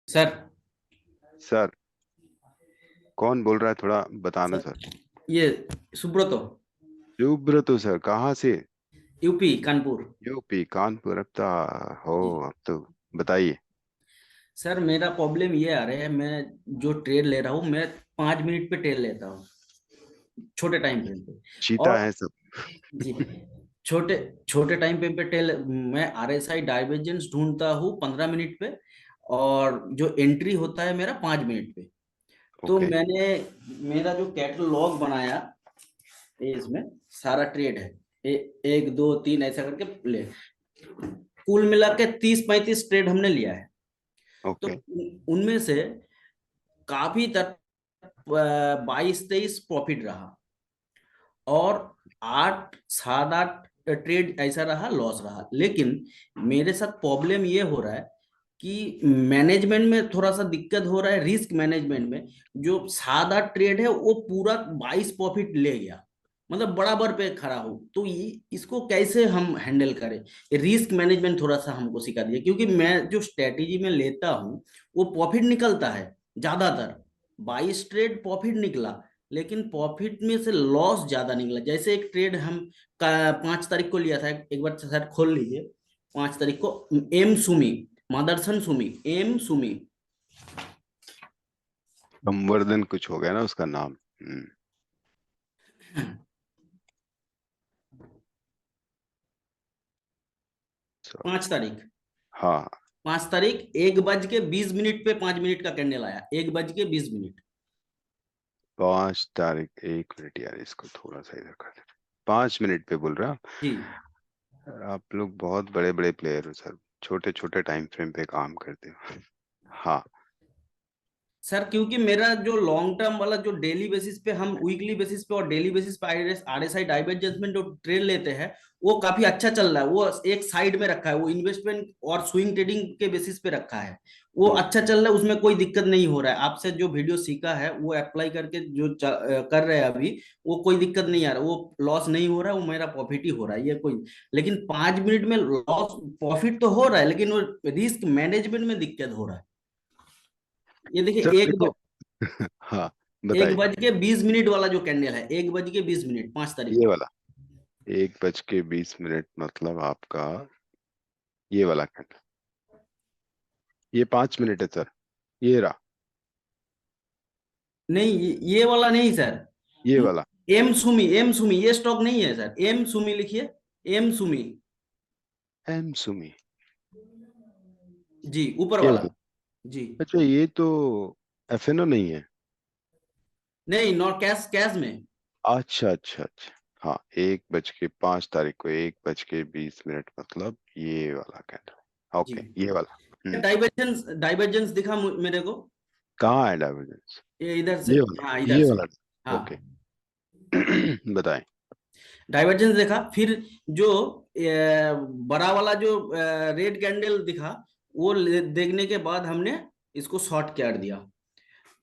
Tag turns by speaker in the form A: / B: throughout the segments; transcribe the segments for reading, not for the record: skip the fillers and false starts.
A: Sir.
B: Sir, कौन बोल रहा है? थोड़ा बताना
A: सर
B: सर।
A: ये सुब्रतो।
B: सुब्रतो सर, कहाँ से?
A: यूपी कानपुर।
B: यूपी कानपुर। अब तो हो।
A: जी।
B: अब तो बताइए।
A: सर मेरा प्रॉब्लम ये आ रहा है, मैं जो ट्रेड ले रहा हूँ, मैं 5 मिनट पे ट्रेड लेता हूँ, छोटे टाइम फ्रेम पे।
B: चीता
A: और
B: है सब।
A: जी, छोटे छोटे टाइम फ्रेम पे टेल मैं आरएसआई डाइवर्जेंस ढूंढता हूँ 15 मिनट पे, और जो एंट्री होता है मेरा 5 मिनट पे। तो
B: ओके।
A: मैंने मेरा जो कैटलॉग बनाया, ये इसमें सारा ट्रेड है। एक दो तीन ऐसा करके ले, कुल मिला के 30-35 ट्रेड हमने लिया है। तो
B: ओके।
A: उनमें से काफी तक 22-23 प्रॉफिट रहा, और 8 7 8 ट्रेड ऐसा रहा, लॉस रहा। लेकिन मेरे साथ प्रॉब्लम ये हो रहा है कि मैनेजमेंट में थोड़ा सा दिक्कत हो रहा है, रिस्क मैनेजमेंट में। जो 7 8 ट्रेड है वो पूरा 22 प्रॉफिट ले गया, मतलब बराबर पे खड़ा हो। तो ये इसको कैसे हम हैंडल करें? ये रिस्क मैनेजमेंट थोड़ा सा हमको सिखा दिया, क्योंकि मैं जो स्ट्रेटेजी में लेता हूँ वो प्रॉफिट निकलता है ज्यादातर। 22 ट्रेड प्रॉफिट निकला, लेकिन प्रॉफिट में से लॉस ज्यादा निकला। जैसे एक ट्रेड हम 5 तारीख को लिया था, एक बार सर खोल लीजिए। 5 तारीख को एम सुमी, मदरसन सुमी, एम सुमी।
B: संवर्धन कुछ हो गया ना उसका नाम। हम्म।
A: 5 तारीख,
B: हाँ।
A: 5 तारीख 1 बज के 20 मिनट पे 5 मिनट का कैंडल आया, 1 बज के 20 मिनट।
B: 5 तारीख, 1 मिनट यार, इसको थोड़ा सा इधर कर दे। 5 मिनट पे बोल रहा।
A: जी
B: आप लोग बहुत बड़े बड़े प्लेयर हो सर। छोटे छोटे टाइम फ्रेम पे काम करते हो। हाँ।
A: सर, क्योंकि मेरा जो लॉन्ग टर्म वाला, जो डेली बेसिस पे हम वीकली बेसिस पे और डेली बेसिस पे आरएसआई डाइवर्जेंस में जो ट्रेड लेते हैं, वो काफी अच्छा चल रहा है। वो एक साइड में रखा है, वो इन्वेस्टमेंट और स्विंग ट्रेडिंग के बेसिस पे रखा है। वो
B: हम्म।
A: अच्छा चल रहा है, उसमें कोई दिक्कत नहीं हो रहा है। आपसे जो वीडियो सीखा है वो अप्लाई करके जो कर रहे हैं अभी, वो कोई दिक्कत नहीं आ रहा, वो लॉस नहीं हो रहा है, वो मेरा प्रॉफिट ही हो रहा है, ये कोई। लेकिन 5 मिनट में लॉस प्रॉफिट तो हो रहा है, लेकिन वो रिस्क मैनेजमेंट में दिक्कत हो रहा है। ये
B: सर
A: देखिए,
B: देखो। हाँ,
A: एक
B: बताइए।
A: बज के 20 मिनट वाला जो कैंडल है, 1 बज के 20 मिनट 5 तारीख
B: ये
A: को।
B: वाला 1 बज के 20 मिनट मतलब आपका ये वाला घंटा। ये 5 मिनट है सर। ये रहा।
A: नहीं, ये वाला नहीं सर।
B: ये वाला।
A: एम सुमी, एम सुमी ये स्टॉक नहीं है सर। एम सुमी लिखिए, एम सुमी।
B: एम सुमी।
A: जी, ऊपर
B: ये
A: वाला।
B: वाला।
A: जी।
B: अच्छा, ये तो एफएनओ नहीं है।
A: नहीं, नॉट कैश, कैश में।
B: अच्छा अच्छा अच्छा। हाँ, 1 बज के 5 तारीख को 1 बज के 20 मिनट मतलब ये वाला कैंडल।
A: जी,
B: ओके, ये वाला। हम्म।
A: डाइवर्जेंस, डाइवर्जेंस दिखा मेरे को।
B: कहाँ है डाइवर्जेंस?
A: ये इधर से,
B: ये वाला।
A: हाँ इधर
B: ये
A: से।
B: वाला।
A: हाँ,
B: ओके। बताएं।
A: डाइवर्जेंस देखा, फिर जो बड़ा वाला जो रेड कैंडल दिखा, वो देखने के बाद हमने इसको शॉर्ट कर दिया।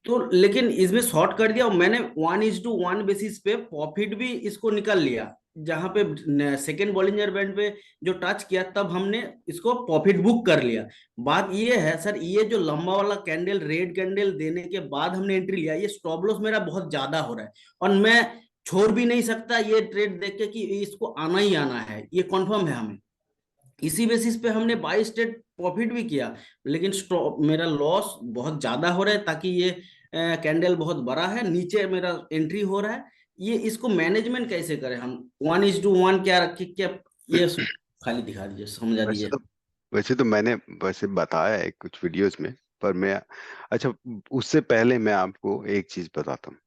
A: तो लेकिन इसमें शॉर्ट कर दिया, और मैंने 1:1 बेसिस पे प्रॉफिट भी इसको निकाल लिया। जहां पे सेकेंड बॉलिंजर बैंड पे जो टच किया, तब हमने इसको प्रॉफिट बुक कर लिया। बात ये है सर, ये जो लंबा वाला कैंडल, रेड कैंडल देने के बाद हमने एंट्री लिया, ये स्टॉप लॉस मेरा बहुत ज्यादा हो रहा है। और मैं छोड़ भी नहीं सकता ये ट्रेड देख के कि इसको आना ही आना है, ये कंफर्म है हमें। इसी बेसिस पे हमने 22 ट्रेड प्रॉफिट भी किया। लेकिन स्टॉप मेरा लॉस बहुत ज्यादा हो रहा है, ताकि ये कैंडल बहुत बड़ा है, नीचे मेरा एंट्री हो रहा है। ये इसको मैनेजमेंट कैसे करें हम? 1:1 क्या रखे क्या? ये खाली दिखा दीजिए, समझा
B: वैसे
A: दीजिए।
B: तो वैसे तो मैंने वैसे बताया है कुछ वीडियोस में। पर मैं, अच्छा, उससे पहले मैं आपको एक चीज बताता हूँ।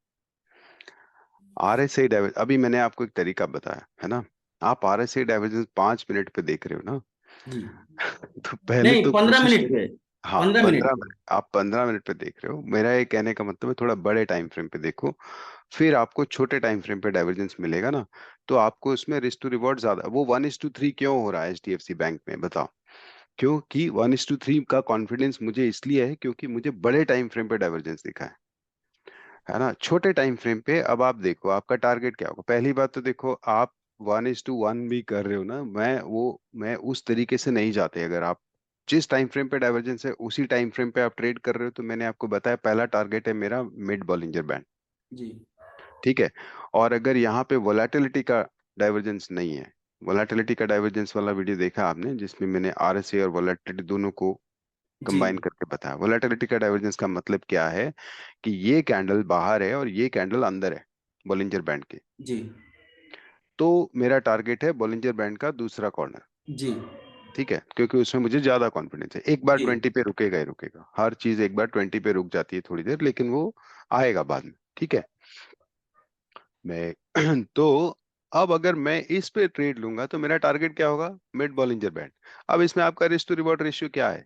B: आरएसआई डाइवर्ज, अभी मैंने आपको एक तरीका बताया है ना। आप आरएसआई डाइवर्जेंस 5 मिनट पे देख रहे हो ना।
A: जी।
B: तो पहले
A: नहीं,
B: तो
A: 15 मिनट
B: कोशिश।
A: पे,
B: हाँ,
A: 15 मिनट
B: 15 मिनट। आप 15 मिनट पे देख रहे हो, मेरा ये कहने का मतलब है थोड़ा बड़े टाइम फ्रेम पे देखो। फिर आपको छोटे टाइम फ्रेम पे डाइवर्जेंस मिलेगा ना। तो आपको उसमें रिस्क टू रिवॉर्ड ज्यादा। वो 1:3 क्यों हो रहा है एचडीएफसी बैंक में, बताओ? क्योंकि 1:3 का कॉन्फिडेंस मुझे इसलिए है क्योंकि मुझे बड़े टाइम फ्रेम पे डाइवर्जेंस दिखा है ना। छोटे टाइम फ्रेम पे अब आप देखो आपका टारगेट क्या होगा। पहली बात तो देखो, आप 1:1 भी कर रहे हो ना, मैं उस तरीके से नहीं जाते। अगर आप जिस टाइम फ्रेम पे डाइवर्जेंस है उसी टाइम फ्रेम पे आप ट्रेड कर रहे हो, तो मैंने आपको बताया पहला टारगेट है मेरा मिड बॉलिंजर बैंड।
A: जी
B: ठीक है। और अगर यहाँ पे वोलेटिलिटी का डाइवर्जेंस नहीं है, वोलेटिलिटी का डाइवर्जेंस वाला वीडियो देखा आपने जिसमें मैंने आरएसए और वोलेटिलिटी दोनों को
A: जी
B: कंबाइन करके बताया। वोलेटिलिटी का डाइवर्जेंस का मतलब क्या है कि ये कैंडल बाहर है और ये कैंडल अंदर है बॉलिंजर बैंड के।
A: जी
B: तो मेरा टारगेट है बॉलिंजर बैंड का दूसरा कॉर्नर।
A: जी
B: ठीक है, क्योंकि उसमें मुझे ज्यादा कॉन्फिडेंस है। एक बार
A: जी
B: 20 पे रुकेगा ही रुकेगा, हर चीज एक बार 20 पे रुक जाती है थोड़ी देर, लेकिन वो आएगा बाद में। ठीक है। मैं तो अब अगर मैं इस पे ट्रेड लूंगा तो मेरा टारगेट क्या होगा, मिड बॉलिंजर बैंड। अब इसमें आपका रिस्क टू रिवॉर्ड रेशियो क्या है?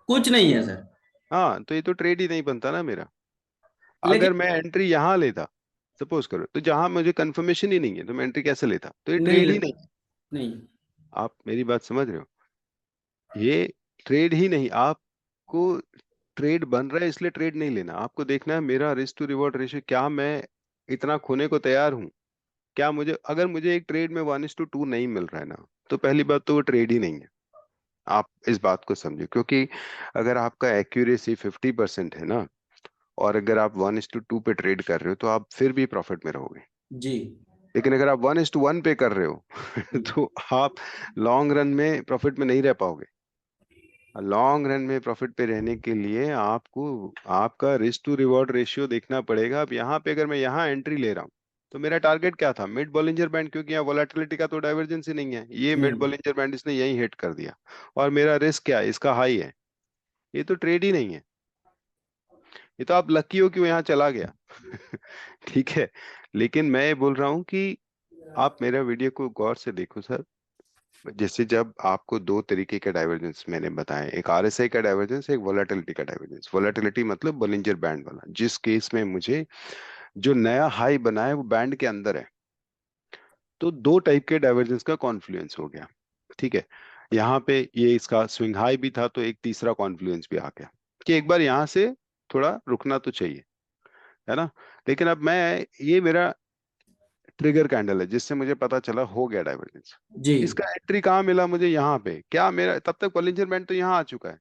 A: कुछ नहीं है सर।
B: हाँ, तो ये तो ट्रेड ही नहीं बनता ना मेरा।
A: लेकिन
B: अगर मैं एंट्री यहाँ लेता, सपोज करो, तो जहां मुझे कंफर्मेशन ही नहीं है तो मैं एंट्री कैसे लेता? तो ये
A: नहीं
B: ट्रेड ही
A: लेता।
B: नहीं है।
A: नहीं।
B: आप मेरी बात समझ रहे हो? ये ट्रेड ही नहीं। आपको ट्रेड बन रहा है इसलिए ट्रेड नहीं लेना, आपको देखना है मेरा रिस्क टू रिवॉर्ड रेशियो क्या, मैं इतना खोने को तैयार हूँ क्या? मुझे अगर मुझे एक ट्रेड में 1:2 नहीं मिल रहा है ना, तो पहली बात तो वो ट्रेड ही नहीं है। आप इस बात को समझिए, क्योंकि अगर आपका एक्यूरेसी 50% है ना, और अगर आप 1:2 पे ट्रेड कर रहे हो तो आप फिर भी प्रॉफिट में रहोगे।
A: जी
B: लेकिन अगर आप 1:1 पे कर रहे हो तो आप लॉन्ग रन में प्रॉफिट में नहीं रह पाओगे। लॉन्ग रन में प्रॉफिट पे रहने के लिए आपको आपका रिस्क टू रिवॉर्ड रेशियो देखना पड़ेगा। अब यहाँ पे अगर मैं यहाँ एंट्री ले रहा हूँ तो मेरा टारगेट क्या था, मिड बॉलिंजर बैंड, क्योंकि यहाँ वोलेटिलिटी का तो डाइवर्जेंस ही नहीं है। ये मिड
A: नहीं।
B: बॉलिंजर बैंड इसने यही हिट कर दिया, और मेरा रिस्क क्या है, इसका हाई है। ये तो ट्रेड ही नहीं है, ये तो आप लकी हो कि वो यहाँ चला गया। ठीक है। लेकिन मैं ये बोल रहा हूँ कि आप मेरा वीडियो को गौर से देखो सर। जैसे जब आपको दो तरीके के डाइवर्जेंस मैंने बताए, एक आरएसआई का डाइवर्जेंस, एक वोलेटिलिटी का डाइवर्जेंस। वोलेटिलिटी मतलब बॉलिंजर बैंड वाला, जिस केस में मुझे जो नया हाई बना है वो बैंड के अंदर है। तो दो टाइप के डाइवर्जेंस का कॉन्फ्लुएंस हो गया। ठीक है। यहाँ पे ये इसका स्विंग हाई भी था, तो एक तीसरा कॉन्फ्लुएंस भी आ गया कि एक बार यहाँ से थोड़ा रुकना तो चाहिए, है ना। लेकिन अब मैं, ये मेरा ट्रिगर कैंडल है जिससे मुझे पता चला हो गया डाइवर्जेंस।
A: जी
B: इसका एंट्री कहाँ मिला मुझे, यहाँ पे। क्या मेरा तब तक बॉलिंजर बैंड तो यहाँ आ चुका है।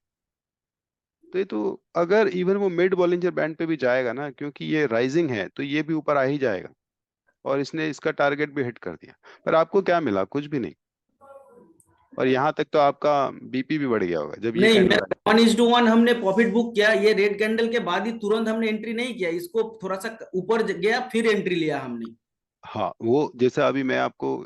B: तो ये तो, अगर इवन वो मिड बॉलिंजर बैंड पे भी जाएगा ना, क्योंकि ये राइजिंग है तो ये भी ऊपर आ ही जाएगा। और इसने इसका टारगेट भी हिट कर दिया। पर आपको क्या मिला, कुछ भी नहीं। और यहाँ तक तो आपका बीपी भी बढ़ गया होगा जब ये
A: नहीं,
B: कैंडल
A: मेरा
B: आई।
A: 1:1 हमने प्रॉफिट बुक किया, ये रेड कैंडल के बाद ही तुरंत हमने एंट्री नहीं किया, इसको थोड़ा सा ऊपर गया फिर एंट्री लिया हमने।
B: हाँ, वो जैसा अभी मैं आपको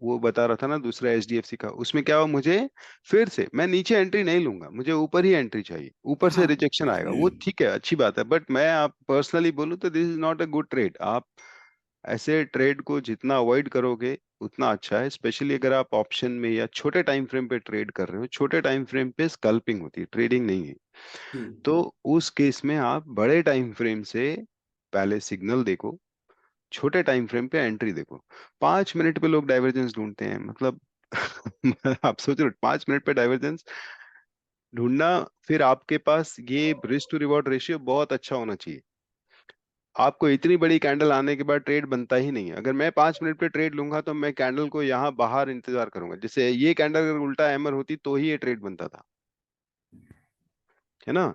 B: वो बता रहा था ना दूसरा एचडीएफसी का, उसमें क्या हुआ, मुझे फिर से, मैं नीचे एंट्री नहीं लूंगा, मुझे ऊपर ही एंट्री चाहिए। ऊपर से
A: हाँ
B: रिजेक्शन आएगा वो ठीक है, अच्छी बात है, बट मैं आप पर्सनली बोलूँ तो this is not a good trade. आप ऐसे ट्रेड को जितना अवॉइड करोगे उतना अच्छा है, स्पेशली अगर आप ऑप्शन में या छोटे टाइम फ्रेम पे ट्रेड कर रहे हो। छोटे टाइम फ्रेम पे स्कल्पिंग होती है, ट्रेडिंग नहीं है।
A: जी
B: तो उस केस में आप बड़े टाइम फ्रेम से पहले सिग्नल देखो, छोटे टाइम फ्रेम पे एंट्री देखो। 5 मिनट पे लोग डाइवर्जेंस ढूंढते हैं, मतलब आप सोच रहे हो 5 मिनट पे डाइवर्जेंस ढूंढना? फिर आपके पास ये रिस्क टू रिवॉर्ड रेशियो बहुत अच्छा होना चाहिए। आपको इतनी बड़ी कैंडल आने के बाद ट्रेड बनता ही नहीं है। अगर मैं 5 मिनट पे ट्रेड लूंगा तो मैं कैंडल को यहाँ बाहर इंतजार करूंगा, जैसे ये कैंडल अगर उल्टा हैमर होती तो ही ये ट्रेड बनता था, है ना।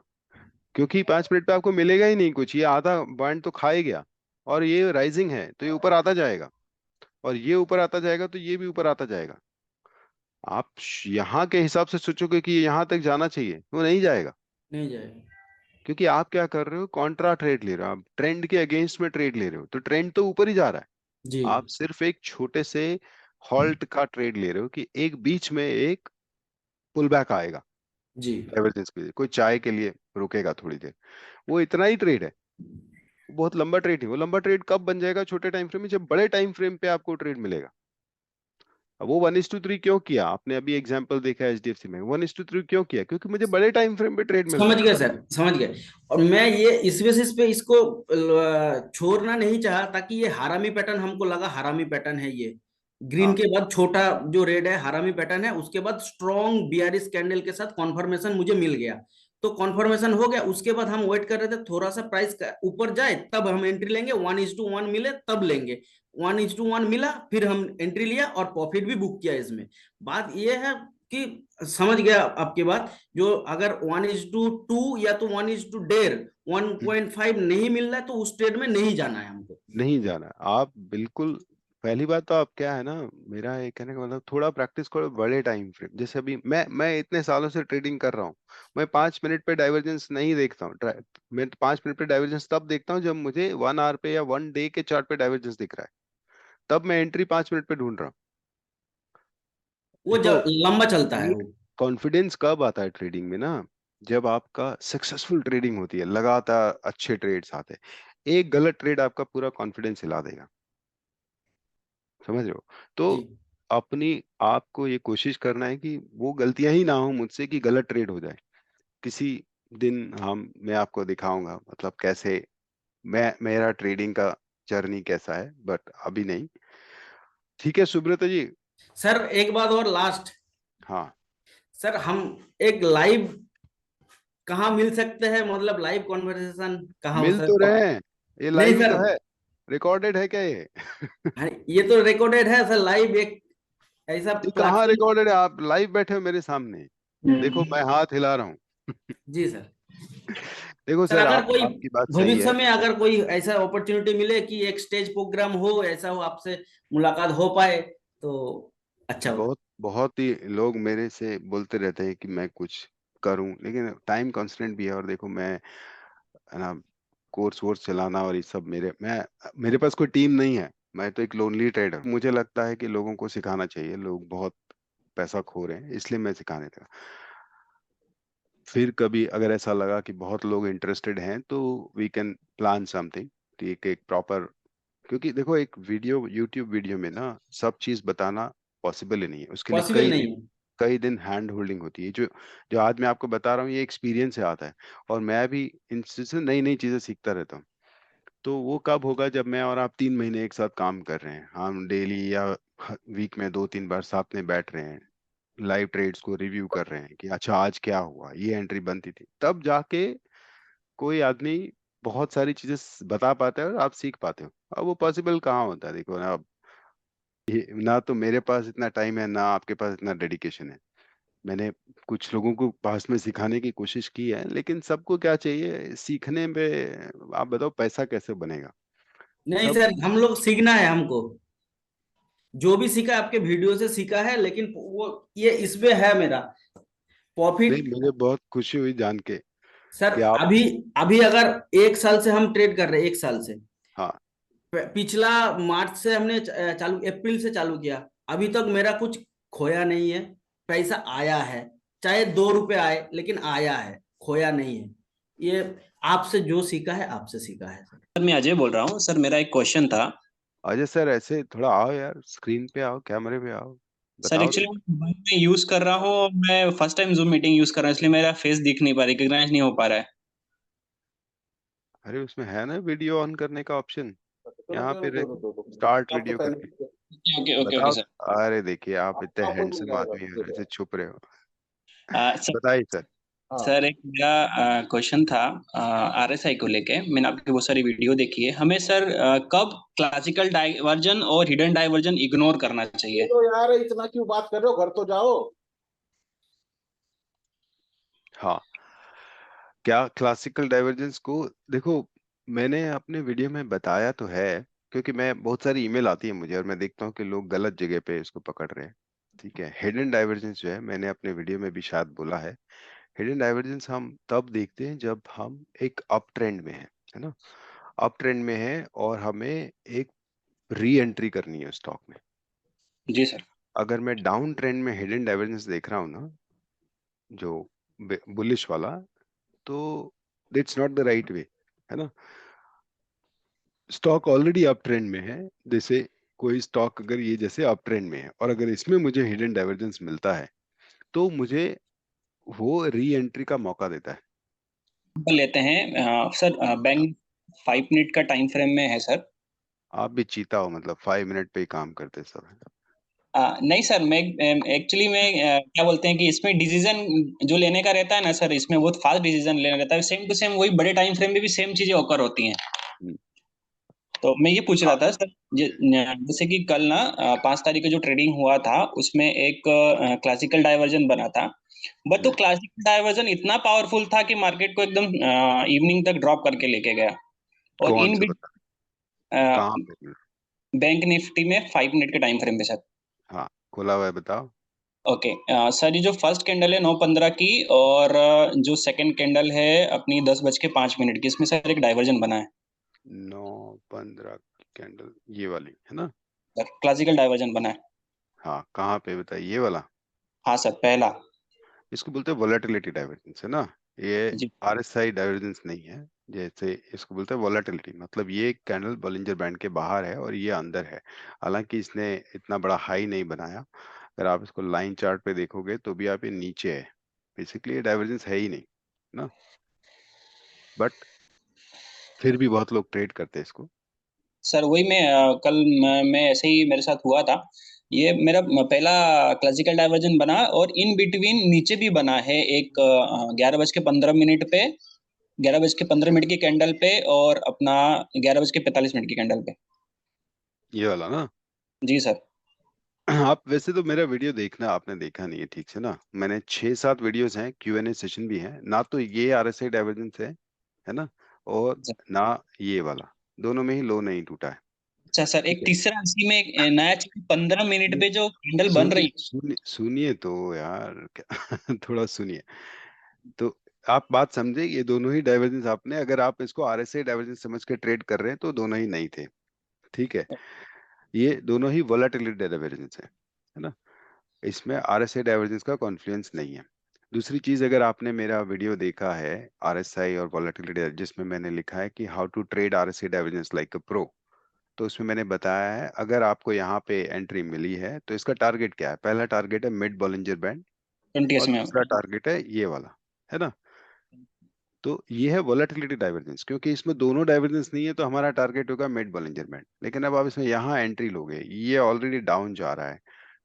B: क्योंकि 5 मिनट पे आपको मिलेगा ही नहीं कुछ, ये आधा पॉइंट तो खा ही गया। और ये राइजिंग है तो ये ऊपर आता जाएगा, और ये ऊपर आता जाएगा तो ये भी ऊपर आता जाएगा। आप यहाँ के हिसाब से सोचोगे कि यहाँ तक जाना चाहिए, वो नहीं जाएगा।
A: नहीं जाएगा।
B: क्योंकि आप क्या कर रहे हो, कॉन्ट्रा ट्रेड ले रहे हो, आप ट्रेंड के अगेंस्ट में ट्रेड ले रहे हो, तो ट्रेंड तो ऊपर ही जा रहा है।
A: जी
B: आप सिर्फ एक छोटे से हॉल्ट का ट्रेड ले रहे हो कि एक बीच में एक पुल बैक आएगा,
A: जी
B: डाइवर्जेंस के लिए कोई चाय के लिए रुकेगा थोड़ी देर, वो इतना ही ट्रेड है। बहुत लंबा ट्रेड नहीं। वो लंबा ट्रेड कब बन जाएगा, छोटे टाइम फ्रेम में, जब बड़े टाइम फ्रेम पे आपको ट्रेड मिलेगा। अब वो 1:3 क्यों किया आपने, अभी एग्जांपल देखा एचडीएफसी में 1:3 क्यों किया, क्योंकि मुझे बड़े टाइम फ्रेम पे ट्रेड मिल
A: समझ
B: रहा है।
A: गए सर, समझ गए। और मैं ये इस बेसिस पे इसको छोड़ना नहीं चाहा, ताकि ये हरामी पैटर्न हमको लगा, हरामी पैटर्न है ये। ग्रीन
B: हाँ,
A: के बाद छोटा जो रेड है हरामी पैटर्न है, उसके बाद स्ट्रॉन्ग बीआरएस कैंडल के साथ कॉन्फर्मेशन मुझे मिल गया। तो कॉन्फर्मेशन हो गया, उसके बाद हम वेट कर रहे थे थोड़ा सा प्राइस ऊपर जाए तब हम एंट्री लेंगे, 1:1 मिले तब लेंगे। 1:1 मिला फिर हम एंट्री लिया और प्रॉफिट भी बुक किया इसमें। बात ये है कि समझ गया आपकी बात, जो अगर 1:2 या तो 1:1.5, 1.5 नहीं मिल रहा है तो उस ट्रेड में नहीं जाना है हमको।
B: नहीं जाना आप बिल्कुल। पहली बात तो आप क्या है ना, मेरा ये कहने का मतलब थोड़ा प्रैक्टिस करो बड़े टाइम फ्रेम। जैसे अभी मैं इतने सालों से ट्रेडिंग कर रहा हूँ, मैं 5 मिनट पे डाइवर्जेंस नहीं देखता हूँ। मैं 5 मिनट पे डाइवर्जेंस तब देखता हूँ जब मुझे 1 आवर पे या 1 डे के चार्ट पे डाइवर्जेंस दिख रहा है, तब मैं एंट्री 5 मिनट पे ढूंढ रहा हूँ।
A: वो
B: देखो
A: लंबा चलता है
B: ये
A: वो।
B: कॉन्फिडेंस कब आता है ट्रेडिंग में ना, जब आपका सक्सेसफुल ट्रेडिंग होती है, लगातार अच्छे ट्रेड्स आते हैं। एक गलत ट्रेड आपका पूरा कॉन्फिडेंस हिला देगा, समझ रहे हो? तो
A: जी
B: अपनी आपको ये कोशिश करना है कि वो गलतियां ही ना हो मुझसे कि गलत ट्रेड हो जाए। किसी दिन मैं आपको दिखाऊंगा मतलब कैसे मेरा ट्रेडिंग का जर्नी कैसा है, बट अभी नहीं। ठीक है सुब्रत जी।
A: सर, एक बात और लास्ट।
B: हाँ
A: सर, हम एक लाइव कहाँ मिल सकते हैं, मतलब लाइव कॉन्वर्सेशन कहाँ हो
B: मिल तो
A: सर?
B: रहे हैं, ये
A: नहीं
B: लाइव ही
A: सर,
B: तो है। रिकॉर्डेड है क्या ये?
A: हाँ, ये तो रिकॉर्डेड है सर, लाइव एक ऐसा
B: ये कहाँ
A: प्लेटफॉर्म।
B: रिकॉर्डेड है? आप लाइव बैठे हो मेरे सामने, देखो मैं हाथ हिला रहा हूँ।
A: जी सर।
B: देखो
A: सर,
B: सर,
A: अगर कोई
B: आपकी बात सही
A: भविष्य
B: है।
A: में अगर कोई ऐसा अपॉर्चुनिटी मिले कि एक स्टेज प्रोग्राम हो, ऐसा हो, आपसे मुलाकात हो पाए तो अच्छा हो।
B: बहुत बहुत ही लोग मेरे से बोलते रहते हैं कि मैं कुछ करूं, लेकिन टाइम कंस्ट्रेंट भी है। और देखो मैं है ना, कोर्स वोर्स चलाना और ये सब मेरे पास कोई टीम नहीं है। मैं तो एक लोनली ट्रेडर। मुझे लगता है कि लोगों को सिखाना चाहिए, लोग बहुत पैसा खो रहे हैं, इसलिए मैं सिखाने लगा। फिर कभी अगर ऐसा लगा कि बहुत लोग इंटरेस्टेड हैं तो वी कैन प्लान समथिंग, ठीक है, एक प्रॉपर। क्योंकि देखो एक वीडियो, यूट्यूब वीडियो में ना सब चीज बताना पॉसिबल ही नहीं है। उसके लिए
A: पॉसिबल नहीं है।
B: कई दिन हैंड होल्डिंग होती है। जो जो आज मैं आपको बता रहा हूँ ये एक्सपीरियंस से आता है। और मैं भी इन चीज़ से नई नई चीजें सीखता रहता हूँ। तो वो कब होगा जब मैं और आप 3 महीने एक साथ काम कर रहे हैं, हम डेली या वीक में 2-3 बार साथ में बैठ रहे हैं, लाइव ट्रेड्स को रिव्यू कर रहे हैं कि अच्छा आज क्या हुआ, ये एंट्री बनती थी, तब जाके कोई आदमी बहुत सारी चीजें बता पाता है और आप सीख पाते हो। अब वो पॉसिबल कहाँ होता है? देखो ना, अब ये ना तो मेरे पास इतना टाइम है, ना आपके पास इतना डेडिकेशन है। मैंने कुछ लोगों को पास में सिखाने की कोशिश की है, लेकिन सबको क्या चाहिए सीखने में? आप बताओ पैसा कैसे बनेगा?
A: नहीं
B: सब
A: सर, हम लोग सीखना है हमको। जो भी सीखा आपके वीडियो से सीखा है, लेकिन वो ये इसमें है मेरा
B: नहीं,
A: प्रॉफिट।
B: मुझे बहुत खुशी हुई जान के
A: सर,
B: कि आप।
A: अभी अभी अगर 1 साल से हम ट्रेड कर रहे हैं, 1 साल से,
B: हाँ
A: पिछला मार्च से हमने चालू, अप्रैल से चालू किया, अभी तक मेरा कुछ खोया नहीं है। पैसा आया है, चाहे 2 रुपए आए, लेकिन आया है, खोया नहीं है। ये आपसे जो सीखा है, आपसे सीखा है सर।
C: सर मैं अजय बोल रहा हूँ सर, मेरा एक क्वेश्चन था।
B: अजय सर, ऐसे थोड़ा आओ यार, स्क्रीन पे आओ, कैमरे पे आओ,
C: सर
B: बताओ
C: एक्चुअली
B: तो।
C: मैं मोबाइल में यूज कर रहा हूँ और मैं first time zoom meeting use कर रहा हूँ, इसलिए मेरा फेस दिख नहीं पा, रिकॉग्नाइज नहीं हो पा रहा है।
B: अरे उसमें है ना वीडियो ऑन करने का ऑप्शन, यहाँ पे स्टार्ट वीडियो करके
C: ओके ओके ओके
B: बताओ।
C: सर।
B: अरे देखिए, आप इतने हैंडसम आदमी हो, ऐसे छुप रहे हो।
C: सर
B: बताइए सर।
C: सर एक मेरा क्वेश्चन था आरएसआई को लेके। मैंने आपकी बहुत सारी वीडियो देखी है। हमें सर कब क्लासिकल डाइवर्जन और हिडन डाइवर्जन इग्नोर करना चाहिए?
D: तो यार इतना क्यों बात कर रहे हो, घर तो जाओ।
B: हाँ, क्या क्लासिकल डाइवर्जेंस को देखो, मैंने अपने वीडियो में बताया तो है। क्योंकि मैं बहुत सारी ईमेल आती है मुझे और मैं देखता हूँ कि लोग गलत जगह पे इसको पकड़ रहे हैं। ठीक है, हिडन डाइवर्जेंस जो है मैंने अपने वीडियो में भी शायद बोला है। हिडन डाइवर्जेंस हम तब देखते हैं जब हम एक अप ट्रेंड में है ना, अप ट्रेंड में है और हमें एक री एंट्री करनी है स्टॉक में।
C: जी सर।
B: अगर मैं डाउन ट्रेंड में हिडन डाइवर्जेंस देख रहा हूँ ना, जो बुलिश वाला, तो it's not the right way, है ना। स्टॉक ऑलरेडी अप ट्रेंड में है। जैसे कोई स्टॉक अगर ये जैसे अप ट्रेंड में है और अगर इसमें मुझे हिडन डाइवर्जेंस मिलता है तो मुझे वो री एंट्री का मौका देता है।
C: एग्जाम्पल लेते हैं सर, बैंक 5 मिनट का टाइम फ्रेम में है सर।
B: आप भी चीता हो, मतलब 5 मिनट पे ही काम करते सब है।
C: नहीं सर, मैं एक्चुअली मैं क्या बोलते हैं कि इसमें डिसीजन जो लेने का रहता है ना सर, इसमें बहुत फास्ट डिसीजन लेना रहता है। सेम टू सेम वही बड़े टाइम फ्रेम में भी सेम चीजें ओकर होती हैं।
B: हम्म,
C: तो मैं ये पूछ रहा था सर, जैसे कि कल ना 5 तारीख को जो ट्रेडिंग हुआ था उसमें एक क्लासिकल डाइवर्जन बना था, बट तो क्लासिकल डाइवर्जन इतना पावरफुल था कि मार्केट को एकदम इवनिंग तक ड्रॉप करके लेके गया। और
B: कौन
C: इन
B: से
C: बिट
B: बता, कहाँ पे?
C: बैंक निफ्टी में 5 मिनट के टाइम फ्रेम पे सर।
B: हाँ, खोला हुआ है, बताओ।
C: ओके सर, ये जो फर्स्ट कैंडल है 9:15 की, और जो सेकंड कैंडल है अपनी 10:05 की, इसमें सर एक डाइवर्जन बना है
B: 9:15 कैंडल, ये वाली है ना?
C: सर, क्लासिकल डाइवर्जन बना है।
B: हाँ, कहाँ पे बताइए, ये वाला?
C: हाँ सर, पहला।
B: इसको बोलते हैं वोलेटिलिटी डाइवर्जेंस, है ना? ये
C: जी
B: आरएसआई डाइवर्जेंस नहीं है। जैसे इसको बोलते हैं वोलेटिलिटी, मतलब ये कैंडल बॉलिंजर बैंड के बाहर है और ये अंदर है। हालांकि इसने इतना बड़ा हाई नहीं बनाया। अगर आप इसको लाइन चार्ट पे देखोगे तो भी आप ये नीचे है। बेसिकली ये डाइवर्जेंस है ही नहीं ना, बट फिर भी बहुत लोग ट्रेड करते हैं इसको।
C: सर, वही मैं कल मैं ऐसे ही मेरे साथ हुआ था। ये मेरा पहला क्लासिकल डाइवर्जन बना, और इन बिटवीन नीचे भी बना है एक 11:15 पे, 11:15 की कैंडल पे, और अपना 11:45 की कैंडल पे।
B: ये वाला ना?
C: जी सर।
B: आप वैसे तो मेरा वीडियो देखना, आपने देखा नहीं है ठीक से ना। मैंने 6-7 वीडियोस हैं, Q&A सेशन भी है ना, तो ये आरएसआई डाइवर्जेंस है ना? और ना ये वाला, दोनों में ही लो नहीं टूटा है।
C: अच्छा सर,
B: ठीक
C: एक
B: है,
C: तीसरा इसी में एक नया चीज, 15 मिनट पे जो कैंडल बन
B: सुनिए
C: रही
B: सुनिए सुनिए तो यार थोड़ा सुनिए तो। आप बात समझे, ये दोनों ही डाइवर्जेंस आपने, अगर आप इसको आरएसआई डाइवर्जेंस समझ के ट्रेड कर रहे हैं तो दोनों ही नहीं थे। ठीक है, ये दोनों ही वोलेटिलिटी डाइवर्जेंस है ना? इसमें आरएसआई डाइवर्जेंस का कॉन्फ्लुएंस नहीं है। दूसरी चीज, अगर आपने मेरा वीडियो देखा है आरएसआई और वोलेटिलिटी, जिसमें मैंने लिखा है कि how to trade RSI divergence like a pro, तो उसमें मैंने बताया है अगर आपको यहाँ पे एंट्री मिली है तो इसका टारगेट क्या है। पहला टारगेट है मिड बॉलिंजर बैंड,
C: 20
B: और
C: में।
B: दूसरा टारगेट है ये वाला, है ना? तो ये है वोलेटिलिटी डाइवर्जेंस। क्योंकि इसमें दोनों डाइवर्जेंस नहीं है तो हमारा टारगेट होगा मिड बॉलिंजर बैंड। लेकिन अब आप इसमें यहाँ एंट्री लोगे, ये ऑलरेडी डाउन जा रहा है,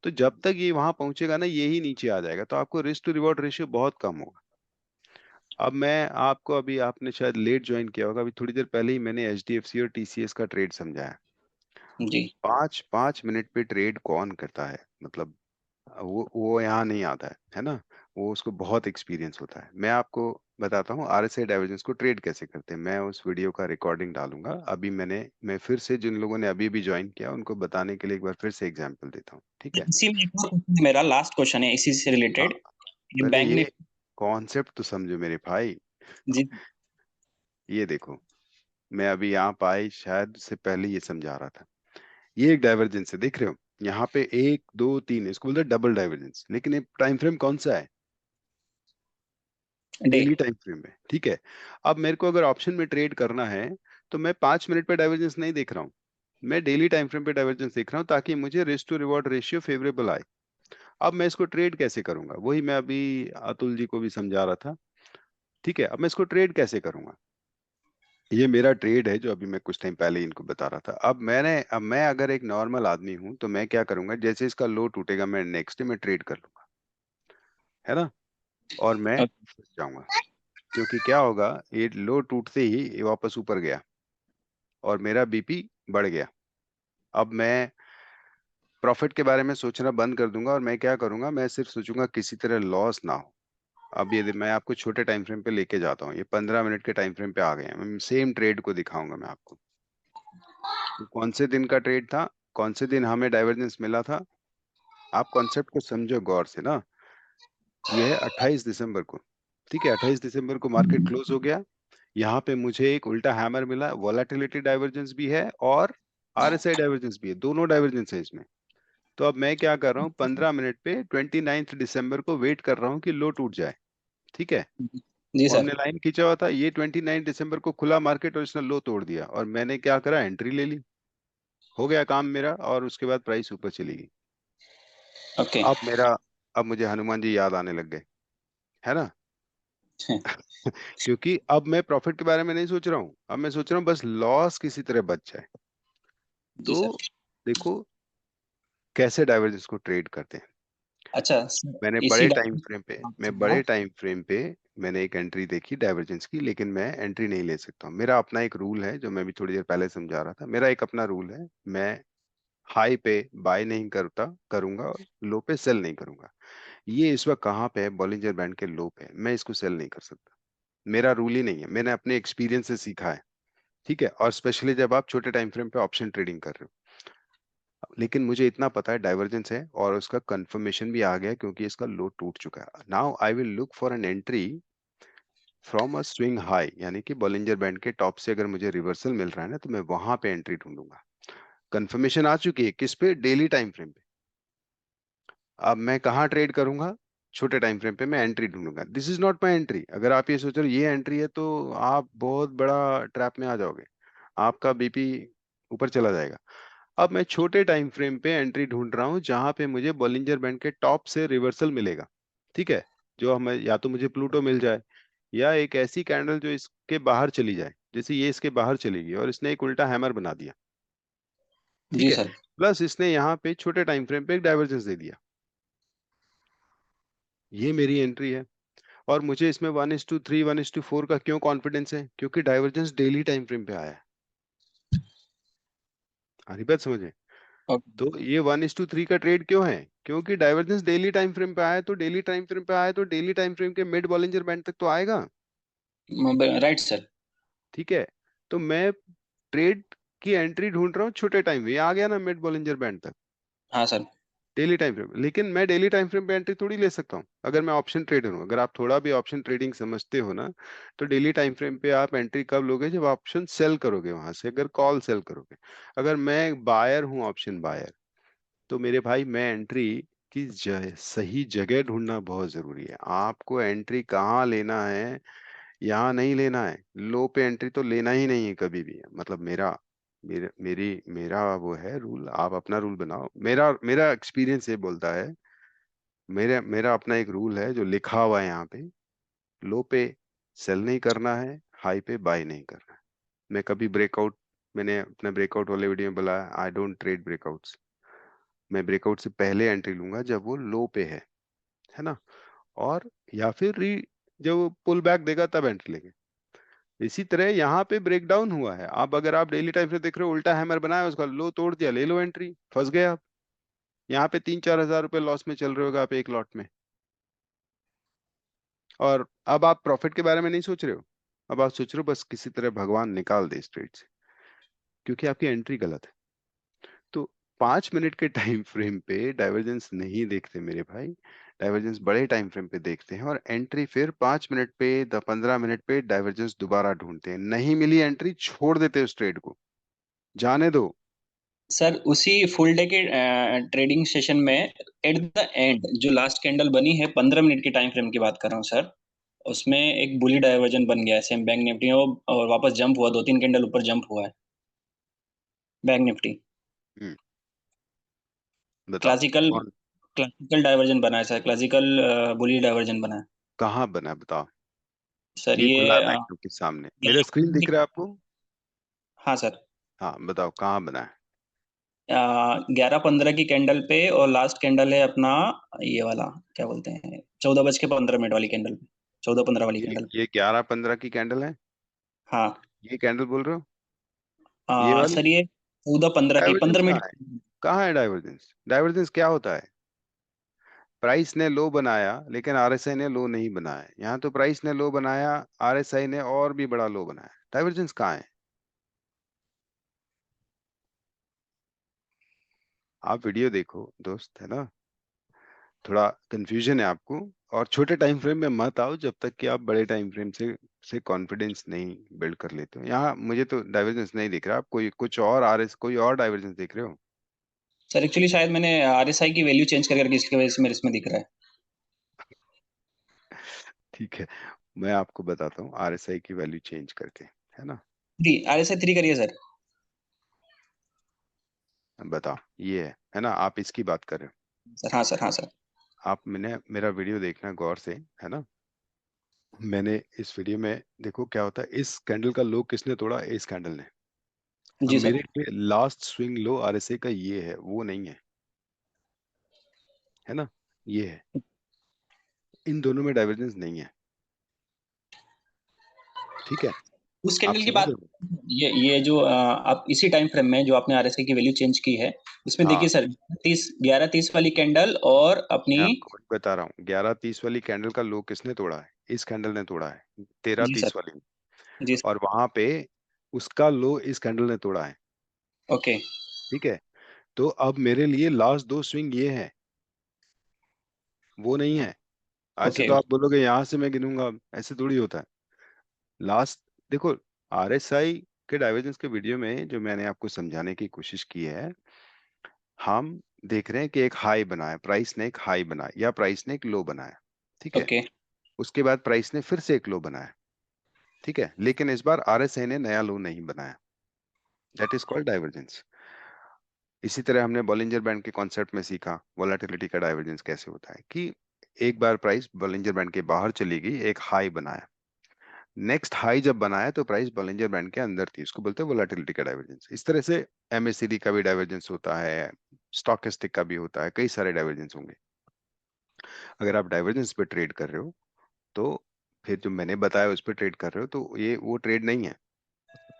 B: तो जब तक ये वहां पहुंचेगा ना, ये ही नीचे आ जाएगा, तो आपको रिस्क टू रिवॉर्ड रेशियो बहुत कम होगा। अब मैं आपको, अभी आपने शायद लेट ज्वाइन किया होगा, अभी थोड़ी देर पहले ही मैंने एचडीएफसी और टीसीएस का ट्रेड समझाया।
C: जी
B: 5-5 मिनट पे ट्रेड कौन करता है, मतलब वो यहाँ नहीं आता है ना? वो उसको बहुत एक्सपीरियंस होता है। मैं आपको बताता हूँ आरएसआई डाइवर्जेंस को ट्रेड कैसे करते हैं। मैं उस वीडियो का रिकॉर्डिंग डालूंगा अभी। मैं फिर से जिन लोगों ने अभी भी ज्वाइन किया उनको बताने के लिए एक बार फिर से एग्जांपल देता हूँ, ठीक है?
C: इसी में एक और question है, मेरा लास्ट क्वेश्चन है इसी से
B: हाँ,
C: रिलेटेड। ये
B: पहले
C: बैंक
B: ये
C: निफ्टी।
B: कॉन्सेप्ट तो समझो मेरे भाई।
C: जी
B: ये देखो, मैं अभी यहाँ पे आई शायद से पहले ये समझा रहा था। ये एक डाइवर्जेंस है, देख रहे हो? यहाँ पे 1 2 3, इसको बोलते हैं डबल डाइवर्जेंस। लेकिन ये टाइम फ्रेम कौन सा है?
C: डे।
B: डेली टाइम फ्रेम में, ठीक है? अब मेरे को अगर ऑप्शन में ट्रेड करना है तो मैं 5 मिनट पे डाइवर्जेंस नहीं देख रहा हूँ, मैं डेली टाइम फ्रेम पे डाइवर्जेंस देख रहा हूँ, ताकि मुझे risk to reward ratio favourable आए। अब मैं इसको ट्रेड कैसे करूंगा, वही मैं अभी अतुल जी को भी समझा रहा था। ठीक है, अब मैं इसको ट्रेड कैसे करूंगा? ये मेरा ट्रेड है जो अभी मैं कुछ टाइम पहले ही इनको बता रहा था। अब मैं अगर एक नॉर्मल आदमी हूं तो मैं क्या करूंगा, जैसे इसका लो टूटेगा मैं नेक्स्ट डे में ट्रेड कर लूंगा, है ना? और मैं फंस जाऊंगा, क्योंकि क्या होगा, ये लो टूटते ही ये वापस ऊपर गया और मेरा बीपी बढ़ गया। अब मैं प्रॉफिट के बारे में सोचना बंद कर दूंगा और मैं क्या करूंगा, मैं सिर्फ सोचूंगा किसी तरह लॉस ना हो। अब ये मैं आपको छोटे टाइम फ्रेम पे लेके जाता हूँ, ये 15 मिनट के टाइम फ्रेम पे आ गए हैं। मैं सेम ट्रेड को दिखाऊंगा मैं आपको। तो कौन से दिन का ट्रेड था, कौन से दिन हमें डाइवर्जेंस मिला था? आप कॉन्सेप्ट को समझो गौर से ना। ये है 28 दिसंबर को, ठीक है? 28 दिसंबर को मार्केट क्लोज हो गया। यहाँ पे मुझे एक उल्टा हैमर मिला, वोलेटिलिटी डाइवर्जेंस भी है और आरएसआई डाइवर्जेंस भी है, दोनों डाइवर्जेंस है इसमें। तो अब मैं क्या कर रहा हूँ, 15 मिनट पे 29 दिसंबर को वेट कर रहा हूँ कि लो टूट जाए, ठीक है?
C: जी
B: वो
C: सर।
B: हमने लाइन खींचा हुआ था, ये 29 दिसंबर को खुला मार्केट और इसने लो तोड़ दिया, और मैंने क्या करा, एंट्री ले ली। हो गया काम मेरा, और उसके बाद प्राइस ऊपर चली गई।
C: ओके।
B: अब मेरा, अब मुझे हनुमान जी याद आने लग गए, है ना? क्योंकि अब मैं प्रॉफिट के बारे में नहीं सोच रहा हूँ, अब मैं सोच रहा हूँ बस लॉस किसी तरह बच जाए।
C: जी
B: तो
C: सर।
B: देखो कैसे डाइवर्जेंस को ट्रेड करते हैं।
C: अच्छा सर,
B: मैंने
C: इसी
B: बड़े टाइम फ्रेम पे मैंने एक एंट्री देखी डाइवर्जेंस की, लेकिन मैं एंट्री नहीं ले सकता हूँ। मेरा अपना एक रूल है जो मैं भी थोड़ी देर पहले समझा रहा था। मेरा एक अपना रूल है, मैं हाई पे बाय नहीं करूंगा और लो पे सेल नहीं करूंगा। ये इस वक्त कहाँ पे है? बॉलिंजर बैंड के लो पे है। मैं इसको सेल नहीं कर सकता, मेरा रूल ही नहीं है, मैंने अपने एक्सपीरियंस से सीखा है। ठीक है, और स्पेशली जब आप छोटे टाइम फ्रेम पे ऑप्शन ट्रेडिंग कर रहे हो। लेकिन मुझे इतना पता है डाइवर्जेंस है और उसका कंफर्मेशन भी आ गया क्योंकि इसका लो टूट चुका है। Now I will look for an entry from a swing high, यानी कि बॉलिंजर बैंड के टॉप से अगर मुझे रिवर्सल मिल रहा है ना, तो मैं वहां पे एंट्री ढूंढूंगा। कंफर्मेशन आ चुकी है किस पे? डेली टाइम फ्रेम पे। अब मैं कहाँ ट्रेड करूंगा? छोटे टाइम फ्रेम पे मैं एंट्री ढूंढूंगा। This is not my entry. अगर आप ये सोच रहे हो ये एंट्री है, तो आप बहुत बड़ा ट्रैप में आ जाओगे, आपका बीपी ऊपर चला जाएगा। अब मैं छोटे टाइम फ्रेम पे एंट्री ढूंढ रहा हूँ जहां पे मुझे बॉलिंजर बैंड के टॉप से रिवर्सल मिलेगा। ठीक है, जो हमें या तो मुझे प्लूटो मिल जाए, या एक ऐसी कैंडल जो इसके बाहर चली जाए, जैसे ये इसके बाहर चली गई और इसने एक उल्टा हैमर बना दिया। ठीक
C: जी
B: है,
C: सर।
B: प्लस इसने यहाँ पे छोटे टाइम फ्रेम पे एक डाइवर्जेंस दे दिया। ये मेरी एंट्री है। और मुझे इसमें 1:3 1:4 का क्यों कॉन्फिडेंस है? क्योंकि डाइवर्जेंस डेली टाइम फ्रेम पे आया है। हरी बात समझे?
C: ओके।
B: तो ये 1:3 का ट्रेड क्यों है? क्योंकि डाइवर्जेंस डेली टाइम फ्रेम पे आया है, तो डेली टाइम फ्रेम पे आया है, तो डेली टाइम फ्रेम के मिड बॉलिंजर बैंड तक तो आएगा।
C: Right sir.
B: ठीक है, तो मैं ट्रेड की एंट्री ढूंढ रहा हूँ छोटे टाइम, ये आ गया ना मिड बॉलिंजर बैंड तक,
C: हाँ सर।
B: Daily time frame. लेकिन मैं डेली टाइम फ्रेम पे एंट्री थोड़ी ले सकता हूँ अगर मैं ऑप्शन ट्रेडर हूँ। अगर आप थोड़ा भी ऑप्शन ट्रेडिंग समझते हो ना, तो डेली टाइम फ्रेम पे आप एंट्री कब लोगे? जब ऑप्शन सेल करोगे वहां से, अगर कॉल सेल करोगे। अगर मैं बायर हूँ, ऑप्शन बायर, तो मेरे भाई मैं एंट्री की सही जगह ढूंढना बहुत जरूरी है। आपको एंट्री कहाँ लेना है? यहाँ नहीं लेना है। लो पे एंट्री तो लेना ही नहीं है कभी भी। मतलब मेरा वो है रूल, आप अपना रूल बनाओ। मेरा मेरा एक्सपीरियंस ये बोलता है, मेरा मेरा अपना एक रूल है जो लिखा हुआ है यहाँ पे। लो पे सेल नहीं करना है, हाई पे बाय नहीं करना है। मैं कभी ब्रेकआउट, मैंने अपने ब्रेकआउट वाले वीडियो में बोला, आई डोंट ट्रेड ब्रेकआउट्स। मैं ब्रेकआउट से पहले एंट्री लूंगा जब वो लो पे है ना, और या फिर जब वो पुल बैक देगा तब एंट्री लेंगे। इसी तरह यहाँ पे ब्रेक डाउन हुआ है। आप अगर आप डेली टाइम से देख रहे हो, उल्टा हैमर बनाया, उसका लो तोड़ दिया, ले लो एंट्री, फंस गए आप। यहाँ पे 3-4 हज़ार रुपए लॉस में चल रहे होगा आप एक लॉट में। और अब आप प्रॉफिट के बारे में नहीं सोच रहे हो, अब आप सोच रहे हो बस किसी तरह भगवान निकाल दे इस ट्रेड से, क्योंकि आपकी एंट्री गलत है। तो 5 मिनट के टाइम फ्रेम पे डाइवर्जेंस नहीं देखते मेरे भाई, डाइवर्जेंस बड़े टाइम फ्रेम पे देखते हैं। और एंट्री फिर 5 मिनट पे 15 मिनट पे डाइवर्जेंस दोबारा ढूंढते हैं। नहीं मिली एंट्री, छोड़ देते हैं उस ट्रेड को, जाने दो।
C: सर उसी फुल डे के ट्रेडिंग सेशन में एट द एंड जो लास्ट कैंडल बनी है 15 मिनट के टाइम फ्रेम की बात कर रहा हूँ सर, उसमें एक बुली डाइवर्जन बन गया है सेम बैंक निफ्टी में और वापस जंप हुआ, 2-3 कैंडल ऊपर जंप हुआ है बैंक निफ्टी।
B: हम्म, बताओ
C: क्लासिकल
B: कौन?
C: क्लासिकल डाइवर्जन बना है सर, क्लासिकल बुली डाइवर्जन बना है
B: कहाँ बना है बताओ?
C: सर।
B: ये खुला
C: ये
B: है बैंक के सामने, मेरा स्क्रीन दिख रहा है आपको?
C: हाँ सर।
B: हाँ बताओ कहाँ बना है?
C: 11-15 की कैंडल पे और लास्ट कैंडल है अपना ये वाला, क्या बोलते हैं, 14:15 वाली कैंडल पे, 14-15 वाली
B: ये
C: कैंडल पे।
B: ये 11-15 की कैंडल है?
C: हाँ।
B: ये कैंडल बोल रहे हो? ये वाली?
C: सर ये 14-15 की
B: डाइवर्जेंस
C: 15
B: कहाँ
C: मिनट
B: है? कहाँ है डाइवर्जेंस? डाइवर्जेंस क्या होता है? प्राइस ने लो बनाया लेकिन आरएसआई ने लो नहीं बनाया। यहाँ तो प्राइस ने लो बनाया, आरएसआई ने और भी बड़ा लो बनाया। डाइवर्जेंस कहाँ है? आप वीडियो देखो दोस्त, है ना? थोड़ा कंफ्यूजन है आपको। और छोटे टाइम फ्रेम में मत आओ जब तक कि आप बड़े टाइम फ्रेम से कॉन्फिडेंस नहीं बिल्ड कर लेते हो। यहाँ मुझे तो डाइवर्जेंस नहीं दिख रहा। आप कोई और डाइवर्जेंस देख रहे हो?
C: सर एक्चुअली शायद मैंने आरएसआई की वैल्यू चेंज करके इसकी वजह से मेरे इसमें दिख रहा है।
B: ठीक है, मैं आपको बताता हूँ आरएसआई की वैल्यू चेंज करके, है ना?
C: 3, आरएसआई 3 करिए सर।
B: बताओ, ये है ना? आप इसकी बात कर रहे हो?
C: सर हाँ सर, हाँ सर।
B: आप मैंने मेरा वीडियो देखना गौर से, है ना? मैंने इस वीडियो में देखो क्या होता है। इस कैंडल का लो किसने तोड़ा? इस कैंडल ने। अब
C: जी सर।
B: मेरे लिए लास्ट स्विंग लो आरएसआई का ये है, वो नहीं है ना? ये है। इन दोनों में डाइवर्जेंस नहीं है। ठीक है,
C: उस
B: आप
C: कैंडल की
B: समझ
C: बात,
B: रहे हो?
C: ये जो आप इसी टाइम फ्रेम में जो आपने आरएसआई की वैल्यू चेंज की है, इसमें
B: हाँ,
C: देखिए सर 11:30 वाली कैंडल और अपनी,
B: मैं आपको वही बता रहा हूँ, 11:30 वाली कैंडल का लो किसने तोड़ा है? इस कैंडल ने तोड़ा है,
C: जी सर,
B: 13:30 वाली ने।
C: जी सर,
B: और वहां पे उसका लो इस कैंडल ने तोड़ा है।
C: ओके
B: ठीक है, तो अब मेरे लिए लास्ट दो स्विंग ये है, वो नहीं है। ऐसे
C: ओके
B: तो आप बोलोगे यहाँ से मैं गिनूंगा, ऐसे थोड़ी होता है। लास्ट देखो, आरएसआई के डाइवर्जेंस के वीडियो में जो मैंने आपको समझाने की कोशिश की है, हम देख रहे हैं कि एक हाई बनाया, प्राइस ने एक हाई बनाया या प्राइस ने एक लो बनाया। ठीक है,
C: ओके
B: उसके बाद प्राइस ने फिर से एक लो बनाया। ठीक है, लेकिन इस बार आरएसआई ने नया लो नहीं बनाया। That is called divergence. इसी तरह हमने बॉलिंजर बैंड के कॉन्सेप्ट में सीखा वोलेटिलिटी का डाइवर्जेंस कैसे होता है, कि एक बार प्राइस बॉलिंजर बैंड के बाहर चली गई, एक हाई बनाया, नेक्स्ट हाई जब बनाया तो प्राइस बॉलिंजर बैंड के अंदर थी, उसको बोलते हैं वोलेटिलिटी का डाइवर्जेंस। इस तरह से एमएसीडी का भी डाइवर्जेंस होता है, स्टॉकेस्टिक का भी होता है, कई सारे डाइवर्जेंस होंगे। अगर आप डाइवर्जेंस पे ट्रेड कर रहे हो तो फिर जो मैंने बताया उस पर ट्रेड कर रहे हो तो ये वो ट्रेड नहीं है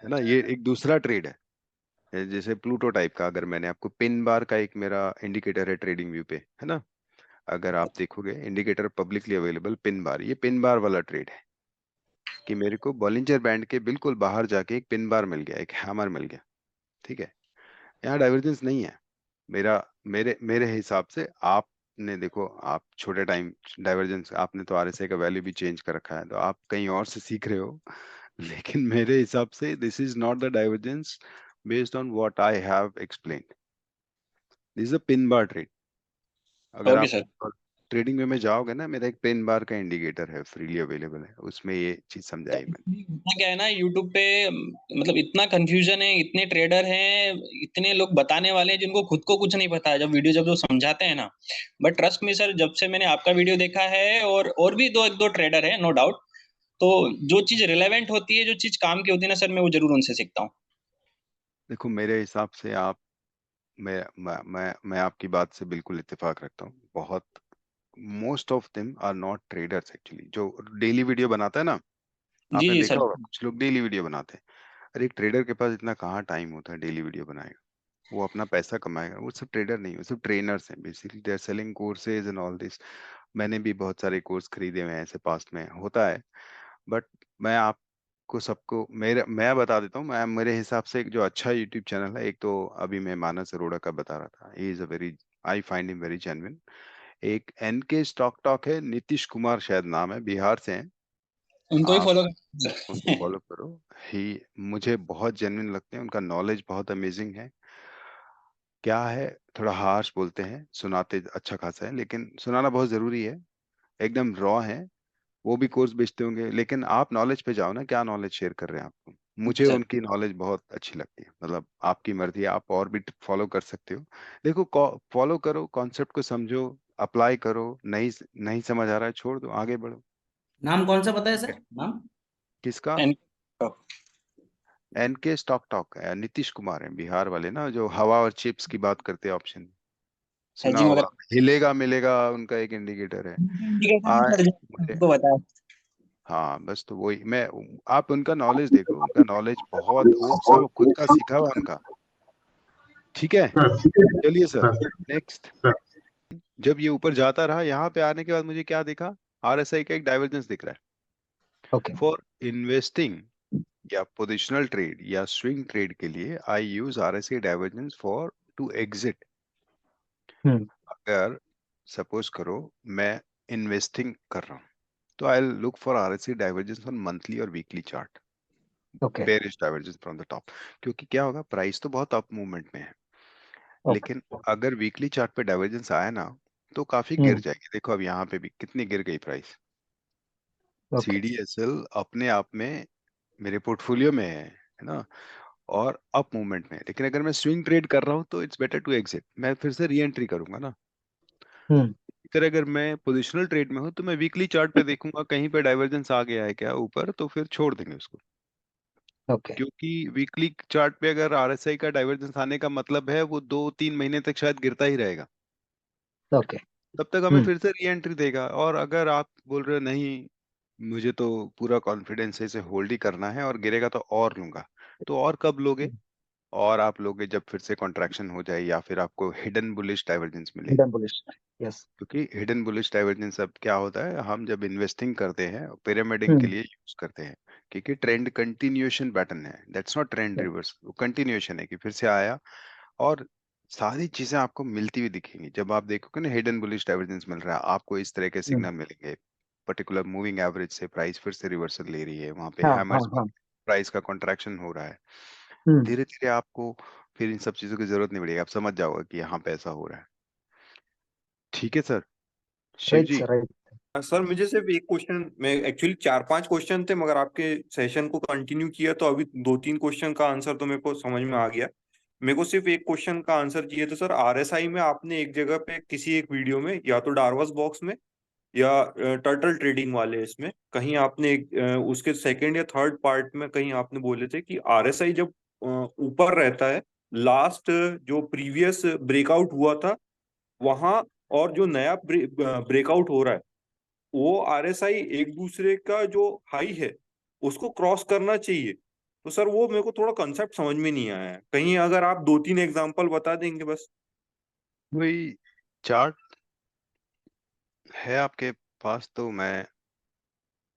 B: ना, ये एक दूसरा ट्रेड है। जैसे प्लूटो टाइप का, अगर मैंने आपको पिन बार का एक मेरा इंडिकेटर है ट्रेडिंग व्यू पे, है ना, अगर आप देखोगे indicator publicly available pin bar, ये पिन बार वाला ट्रेड है कि मेरे को बॉलिंजर बैंड के बिल्कुल बाहर जाके एक पिन बार मिल गया, एक हैमर मिल गया। ठीक है, यहाँ डाइवर्जेंस नहीं है। मेरा मेरे मेरे हिसाब से आपने देखो, आप छोटे टाइम डाइवर्जेंस, आपने तो आरएसआई का वैल्यू भी चेंज कर रखा है, तो आप कहीं और से सीख रहे हो। लेकिन मेरे हिसाब से this is not the divergence based on what I have explained, this is a pin bar trade. अगर
C: ओके
B: आप
C: सर।
B: ट्रेडिंग वे में जाओगे ना, मेरा एक पिन बार का इंडिकेटर है, फ्रीली अवेलेबल है, उसमें ये चीज समझाई मैंने।
C: होता क्या है ना यूट्यूब पे, मतलब इतना कंफ्यूजन है, इतने ट्रेडर हैं, इतने लोग बताने वाले हैं जिनको खुद को कुछ नहीं पता है, जब वीडियो जब वो समझाते हैं ना। बट ट्रस्ट मी सर, जब से मैंने आपका वीडियो देखा है और भी एक दो ट्रेडर है नो डाउट, तो जो चीज रिलेवेंट होती है, जो चीज काम की होती है ना सर, मैं वो जरूर उनसे सीखता हूँ।
B: देखो मेरे हिसाब से आप, मैं आपकी बात से बिल्कुल इत्तेफाक रखता हूँ। बहुत most of them are not traders actually, जो डेली वीडियो बनाता है ना,
C: जी
B: आपने
C: जी
B: देखा
C: सर।
B: होगा कुछ लोग डेली वीडियो बनाते हैं। अरे एक ट्रेडर के पास इतना कहाँ टाइम होता है डेली वीडियो बनाएगा, वो अपना पैसा कमाएगा। वो सब ट्रेडर नहीं, वो सब ट्रेनर्स हैं basically, they are selling courses and all this. मैंने भी बहुत सारे कोर्स खरीदे हुए हैं, ऐसे पास्ट में होता है। बट मैं आपको सबको मैं बता देता हूँ, मैं मेरे हिसाब से एक जो अच्छा यूट्यूब चैनल है, एक तो अभी मैं मानस अरोड़ा का बता रहा था, he is a very, I find him very genuine. एक एनके स्टॉक टॉक है, नीतीश कुमार शायद नाम है, बिहार से हैं।
C: उनको ही
B: आप
C: फॉलो
B: उनको
C: कर
B: फॉलो करो। ही मुझे बहुत जेन्युइन लगते हैं, उनका नॉलेज बहुत अमेजिंग है। क्या है, थोड़ा हार्श बोलते हैं, सुनाते अच्छा खासा है, लेकिन सुनाना बहुत जरूरी है। एकदम रॉ है। वो भी कोर्स बेचते होंगे, लेकिन आप नॉलेज पे जाओ ना, क्या नॉलेज शेयर कर रहे हैं आपको। मुझे
C: सर।
B: उनकी नॉलेज बहुत अच्छी लगती है, मतलब आपकी मर्जी है, आप और भी फॉलो कर सकते हो। देखो, फॉलो करो, कॉन्सेप्ट को समझो, अप्लाई करो, नहीं नहीं समझ आ रहा है छोड़ दो, आगे बढ़ो।
A: नाम कौन सा पता है
B: ठीक
A: सर?
B: है,
A: नाम?
B: किसका?
C: एन
B: एनके स्टॉक टॉक है, नीतीश कुमार है, बिहार वाले ना, जो हवा और चिप्स की बात करते हैं, ऑप्शन सुना
C: हेजिंग
B: होगा।
C: वगैरह
B: हिलेगा मिलेगा उनका एक इंडिकेटर है।
C: इंडिकेटर है
B: आए
C: सर, जो
B: मुझे,
C: आपको बताया।
B: हाँ बस तो वही मैं, आप उनका नॉलेज देखो, उनका नॉलेज बहुत, वो सब खुद का सीखा हुआ है उनका। ठीक है, चलिए सर, नेक्स्ट। जब ये ऊपर जाता रहा, यहाँ पे आने के बाद मुझे क्या दिखा, आरएसआई का एक डाइवर्जेंस दिख रहा है।
C: ओके।
B: फॉर इन्वेस्टिंग या पोजिशनल ट्रेड या स्विंग ट्रेड के लिए I use RSI divergence for to exit.
C: Hmm.
B: अगर सपोज करो मैं इन्वेस्टिंग कर रहा हूँ, तो I look for RSI divergence on monthly और weekly chart,
C: okay.
B: Bearish divergence from the top. क्योंकि क्या होगा, प्राइस तो बहुत अप मूवमेंट में है,
C: ओके।
B: लेकिन अगर वीकली चार्ट पे डाइवर्जेंस आया ना, तो काफी गिर
C: हम्म।
B: जाएगी। देखो अब यहाँ पे भी कितनी गिर गई प्राइस।
C: ओके।
B: सीडीएसएल अपने आप में मेरे पोर्टफोलियो में है ना, और अप मूवमेंट में है। लेकिन अगर मैं स्विंग ट्रेड कर रहा हूँ तो इट्स बेटर टू एग्जिट, मैं फिर से री एंट्री करूंगा ना।
C: हम्म।
B: फिर अगर मैं पोजिशनल ट्रेड में हूँ तो मैं वीकली चार्ट पे देखूंगा कहीं पे डाइवर्जेंस आ गया है क्या ऊपर, तो फिर छोड़ देंगे उसको।
C: ओके।
B: क्योंकि वीकली चार्ट पे अगर आरएसआई का डाइवर्जेंस आने का मतलब है वो 2-3 महीने तक शायद गिरता ही रहेगा,
C: ओके।
B: तब तक हमें
C: हम्म।
B: फिर से री एंट्री देगा। और अगर आप बोल रहे हो नहीं, मुझे तो पूरा कॉन्फिडेंस है इसे होल्ड ही करना है, और गिरेगा तो और लूंगा। तो और कब लोगे? और आप लोगे जब फिर से कॉन्ट्रैक्शन हो जाए या फिर आपको हिडन बुलिश डाइवर्जेंस मिले।
E: Hidden bullish, yes.
B: क्योंकि हिडन बुलिश डाइवर्जेंस अब क्या होता है, हम जब इन्वेस्टिंग करते हैं पिरामिडिंग के
E: हम्म,
B: लिए यूज करते हैं, क्योंकि ट्रेंड कंटिन्यूएशन पैटर्न है, दैट्स नॉट ट्रेंड रिवर्स, वो कंटिन्यूएशन है कि फिर से आया। और सारी चीजें आपको मिलती हुई दिखेंगी जब आप देखोगे ना हिडन बुलिश डाइवर्जेंस मिल रहा है आपको, इस तरह के सिग्नल मिलेंगे। पर्टिकुलर मूविंग एवरेज से प्राइस फिर से रिवर्सल ले रही है, वहां पे
E: हाँ हाँ
B: हैमर्स,
E: हाँ।
B: प्राइस का कॉन्ट्रैक्शन हो रहा है।
E: हम्म,
B: धीरे धीरे आपको फिर इन सब चीजों की जरूरत नहीं पड़ेगी, आप समझ जाओगे कि यहाँ पे ऐसा हो रहा है। ठीक है सर। शिव
E: राइट
B: जी।
E: Sir, right.
F: सर मुझे सिर्फ एक क्वेश्चन, मैं एक्चुअली 4-5 क्वेश्चन थे मगर आपके सेशन को कंटिन्यू किया तो अभी 2-3 क्वेश्चन का आंसर तो मेरे को समझ में आ गया। मेरे को सिर्फ एक क्वेश्चन का आंसर चाहिए। तो सर आरएसआई में आपने एक जगह पे किसी एक वीडियो में, या तो डार्वस बॉक्स में या टर्टल ट्रेडिंग वाले इसमें कहीं आपने उसके सेकंड या थर्ड पार्ट में कहीं आपने बोले थे कि आरएसआई जब ऊपर रहता है, लास्ट जो प्रीवियस ब्रेकआउट हुआ था वहां, और जो नया ब्रेकआउट हो रहा है, वो आरएसआई एक दूसरे का जो हाई है उसको क्रॉस करना चाहिए। तो सर वो मेरे को थोड़ा कंसेप्ट समझ में नहीं आया है, कहीं अगर आप 2-3 एग्जांपल बता देंगे बस।
B: वही चार्ट है आपके पास तो मैं,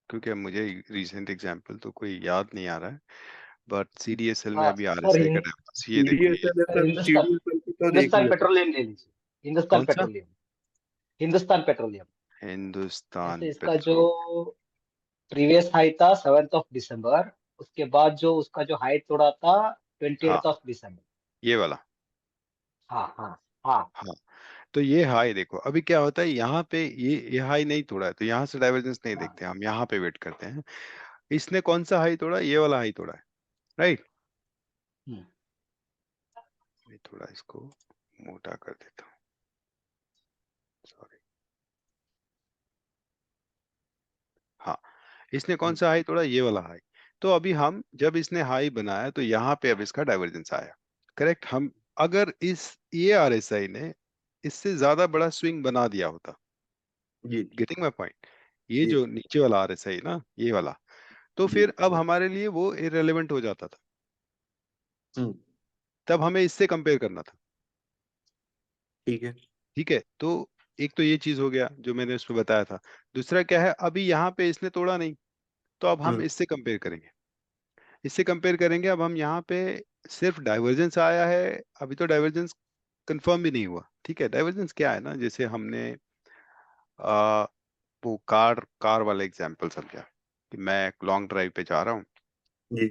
B: क्योंकि अब मुझे रिसेंट एग्जांपल तो कोई याद नहीं आ रहा है, बट सीडीएसएल में
E: हाँ
B: अभी
E: सर,
B: आरएसआई का डायवर्जेंस ये देखो ये।
F: सीडीएसएल है
E: सर
F: सर,
E: हिंदुस्तान,
F: सीडीएसएल तो देख
E: हिंदुस्तान
F: लिया सर।
E: पेट्रोलियम ले लीजिए। हिंदुस्तान
B: कौन सा?
E: Petroleum, Hindustan petroleum.
B: हिंदुस्तान
E: जैसे इसका जो
B: पेट्रोल।
E: प्रीवियस हाई था 7 दिसंबर, उसके बाद जो उसका जो हाई तोड़ा था
B: हाँ
E: 20 दिसंबर।
B: ये वाला।
E: हाँ हाँ हाँ।
B: हाँ तो ये हाई देखो, अभी क्या होता है यहाँ पे, ये हाई नहीं तोड़ा है तो यहाँ से डाइवर्जेंस नहीं
E: हाँ।
B: देखते, हम यहाँ पे वेट करते हैं। इसने कौन सा हाई तोड़ा? ये वाला हाई तोड़ा है, राइट।
E: हम्म,
B: मैं थोड़ा इसको मोटा कर देता हूँ, सॉरी। हाँ इसने कौन सा हाई तोड़ा? ये वाला हाई। तो अभी हम जब इसने हाई बनाया तो यहाँ पे अब इसका डाइवर्जेंस आया, करेक्ट। हम अगर इस ये आरएसआई ने इससे ज्यादा बड़ा स्विंग बना दिया होता,
F: जी
B: गेटिंग माय पॉइंट, ये
F: जी।
B: जो नीचे वाला आरएसआई ना, ये वाला, तो
F: जी।
B: फिर अब हमारे लिए वो इररेलेवेंट हो जाता था,
F: हम्म।
B: तब हमें इससे कंपेयर करना था।
F: ठीक है।
B: ठीक है, तो एक तो ये चीज हो गया जो मैंने उस पर बताया था। दूसरा क्या है, अभी यहाँ पे इसने तोड़ा नहीं, तो अब हम
F: हम्म।
B: इससे कंपेयर करेंगे, इससे कंपेयर करेंगे। अब हम यहाँ पे सिर्फ डाइवर्जेंस आया है, अभी तो डाइवर्जेंस कंफर्म भी नहीं हुआ। ठीक है, डाइवर्जेंस क्या है ना, जैसे हमने आ, वो कार वाला एग्जांपल समझा कि मैं लॉन्ग ड्राइव पे जा रहा हूँ
F: जी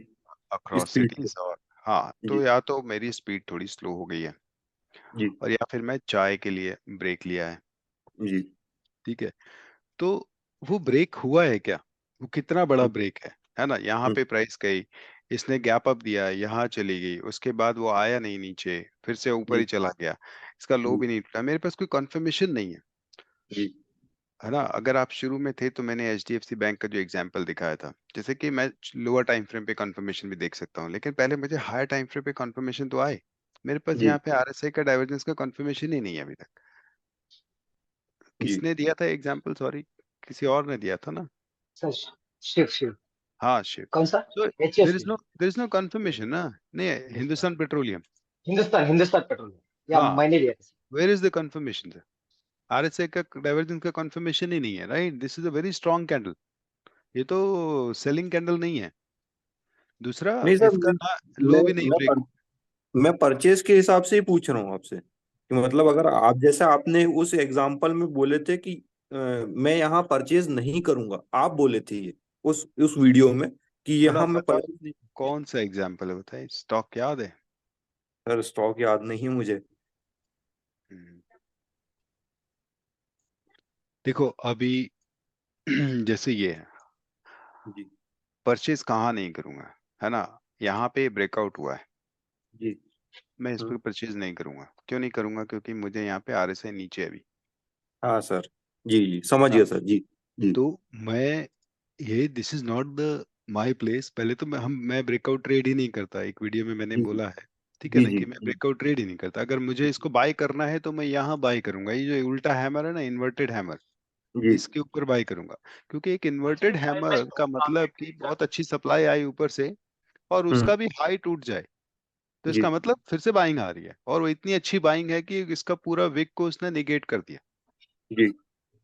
B: अक्रॉस
F: स्पीड।
B: सिटीज, और हाँ तो
F: जी
B: या तो मेरी स्पीड थोड़ी स्लो हो गई है,
F: जी
B: और या फिर मैं चाय के लिए ब्रेक लिया है।
F: जी।
B: ठीक है, तो वो ब्रेक हुआ है क्या, वो कितना बड़ा
F: हम्म।
B: ब्रेक है ना। यहाँ
F: हम्म।
B: पे प्राइस गई, इसने गैप अप दिया, यहाँ चली गई, उसके बाद वो आया नहीं नीचे, फिर से ऊपर
F: जी
B: ही चला गया, इसका लो
F: जी
B: भी नहीं टूटा, मेरे पास कोई कंफर्मेशन नहीं है।
F: जी
B: है ना, अगर आप शुरू में थे तो मैंने एचडीएफसी बैंक का जो एग्जांपल दिखाया था, जैसे कि मैं लोअर टाइम फ्रेम पे कंफर्मेशन भी देख सकता हूँ, लेकिन पहले मुझे हायर टाइम फ्रेम पे कंफर्मेशन तो आए। मेरे पास
F: जी
B: यहाँ पे आरएसआई का डाइवर्जेंस का कंफर्मेशन ही नहीं है अभी तक।
F: जी।
B: किसने दिया था एग्जांपल, सॉरी, किसी और ने दिया था ना।
E: सर शिव शिव।
B: हाँ शिव।
E: कौन सा?
B: So
E: HFC।
B: There is no confirmation ना, नहीं हिंदुस्तान पेट्रोलियम।
E: हिंदुस्तान, हिंदुस्तान पेट्रोलियम, या
B: हाँ
E: मैंने लिया था।
B: Where is the confirmation sir? RSI का डाइवर्जेंस का कंफर्मेशन ही नहीं है, right. This is a very strong candle, ये तो सेलिंग कैंडल नहीं है। दूसरा,
F: नहीं सर,
B: इसका ना
F: मैं
B: लो भी नहीं
F: मैं
B: ब्रेक।
F: मैं परचेज के हिसाब से ही पूछ रहा हूँ आपसे कि मतलब अगर आप जैसे आपने उस एग्जांपल में बोले थे कि मैं यहाँ परचेज नहीं करूंगा, आप बोले थे ये उस वीडियो में कि
B: थोड़ा
F: यहाँ मैं
B: बताओ
F: परचेज नहीं।
B: कौन सा एग्जाम्पल है, बताइए, स्टॉक याद है?
F: सर स्टॉक याद नहीं है मुझे।
B: हम्म, देखो अभी जैसे ये है,
F: जी
B: परचेज कहाँ नहीं करूंगा, है ना। यहाँ पे ब्रेकआउट हुआ है,
F: जी।
B: मैं इस पर
F: हम्म।
B: परचेज नहीं करूंगा। क्यों नहीं करूंगा? क्योंकि मुझे यहाँ पे आरएसआई नीचे है अभी,
F: हाँ सर। जी जी समझ
B: है ना।
F: गया सर। जी जी
B: तो मैं, ये this is not the my place. पहले तो मैं ब्रेकआउट ट्रेड ही नहीं करता, एक वीडियो में मैंने
F: जी
B: बोला है, ठीक है
F: जी
B: ना,
F: जी
B: कि मैं ब्रेकआउट ट्रेड ही नहीं करता। अगर मुझे इसको बाय करना है तो मैं यहाँ बाय करूंगा, ये जो उल्टा हैमर है ना, इन्वर्टेड हैमर,
F: जी
B: इसके ऊपर बाय करूंगा, क्योंकि एक इन्वर्टेड हैमर का मतलब कि बहुत अच्छी सप्लाई आई ऊपर से और उसका भी हाई टूट जाए, तो
F: जी
B: इसका मतलब फिर से बाइंग आ रही है, और वो इतनी अच्छी बाइंग है कि इसका पूरा विक को उसने निगेट कर दिया।
F: जी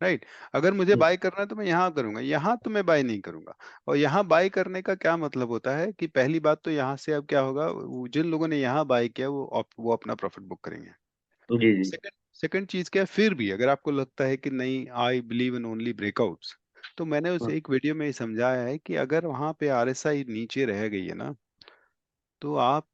B: राइट। अगर मुझे बाय करना है तो मैं यहाँ करूंगा, यहाँ तो मैं बाय नहीं करूंगा। और यहाँ बाय करने का क्या मतलब होता है कि पहली बात तो यहाँ से अब क्या होगा, जिन लोगों ने यहाँ बाय किया वो अपना प्रॉफिट बुक करेंगे।
F: जी जी
B: सेकंड सेकंड चीज क्या है, फिर भी अगर आपको लगता है कि नहीं, I believe in only breakouts, तो मैंने उस एक वीडियो में समझाया है कि अगर वहां पे आरएसआई नीचे रह गई है ना, तो आप,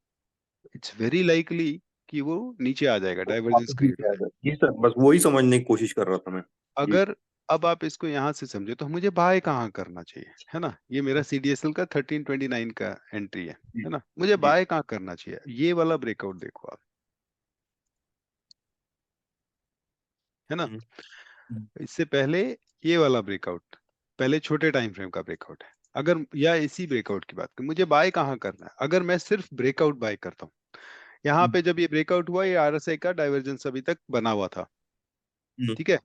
B: इट्स वेरी लाइकली कि वो नीचे आ जाएगा, डाइवर्जेंस
F: वापस
B: क्रिएट
F: नीचे
B: हो
F: आ
B: जाएगा।
F: जाए। जी सर, बस वही समझने की कोशिश कर रहा था मैं। जी
B: अगर अब आप इसको यहाँ से समझे तो मुझे बाय कहाँ करना चाहिए, है ना, ये मेरा सीडीएसएल का 1329 का एंट्री
F: जी
B: है ना, मुझे
F: जी
B: बाय कहाँ करना चाहिए, ये वाला ब्रेकआउट देखो आप, है ना।
F: हम्म, हम्म,
B: इससे पहले ये वाला ब्रेकआउट, पहले छोटे टाइम फ्रेम का ब्रेकआउट है। अगर या इसी ब्रेकआउट की बात करें, मुझे बाय कहाँ करना है, अगर मैं सिर्फ ब्रेकआउट बाय करता हूँ, यहाँ पे जब ये ब्रेकआउट हुआ, ये आरएसआई का डाइवर्जेंस अभी तक बना हुआ था,
F: हम्म,
B: ठीक है,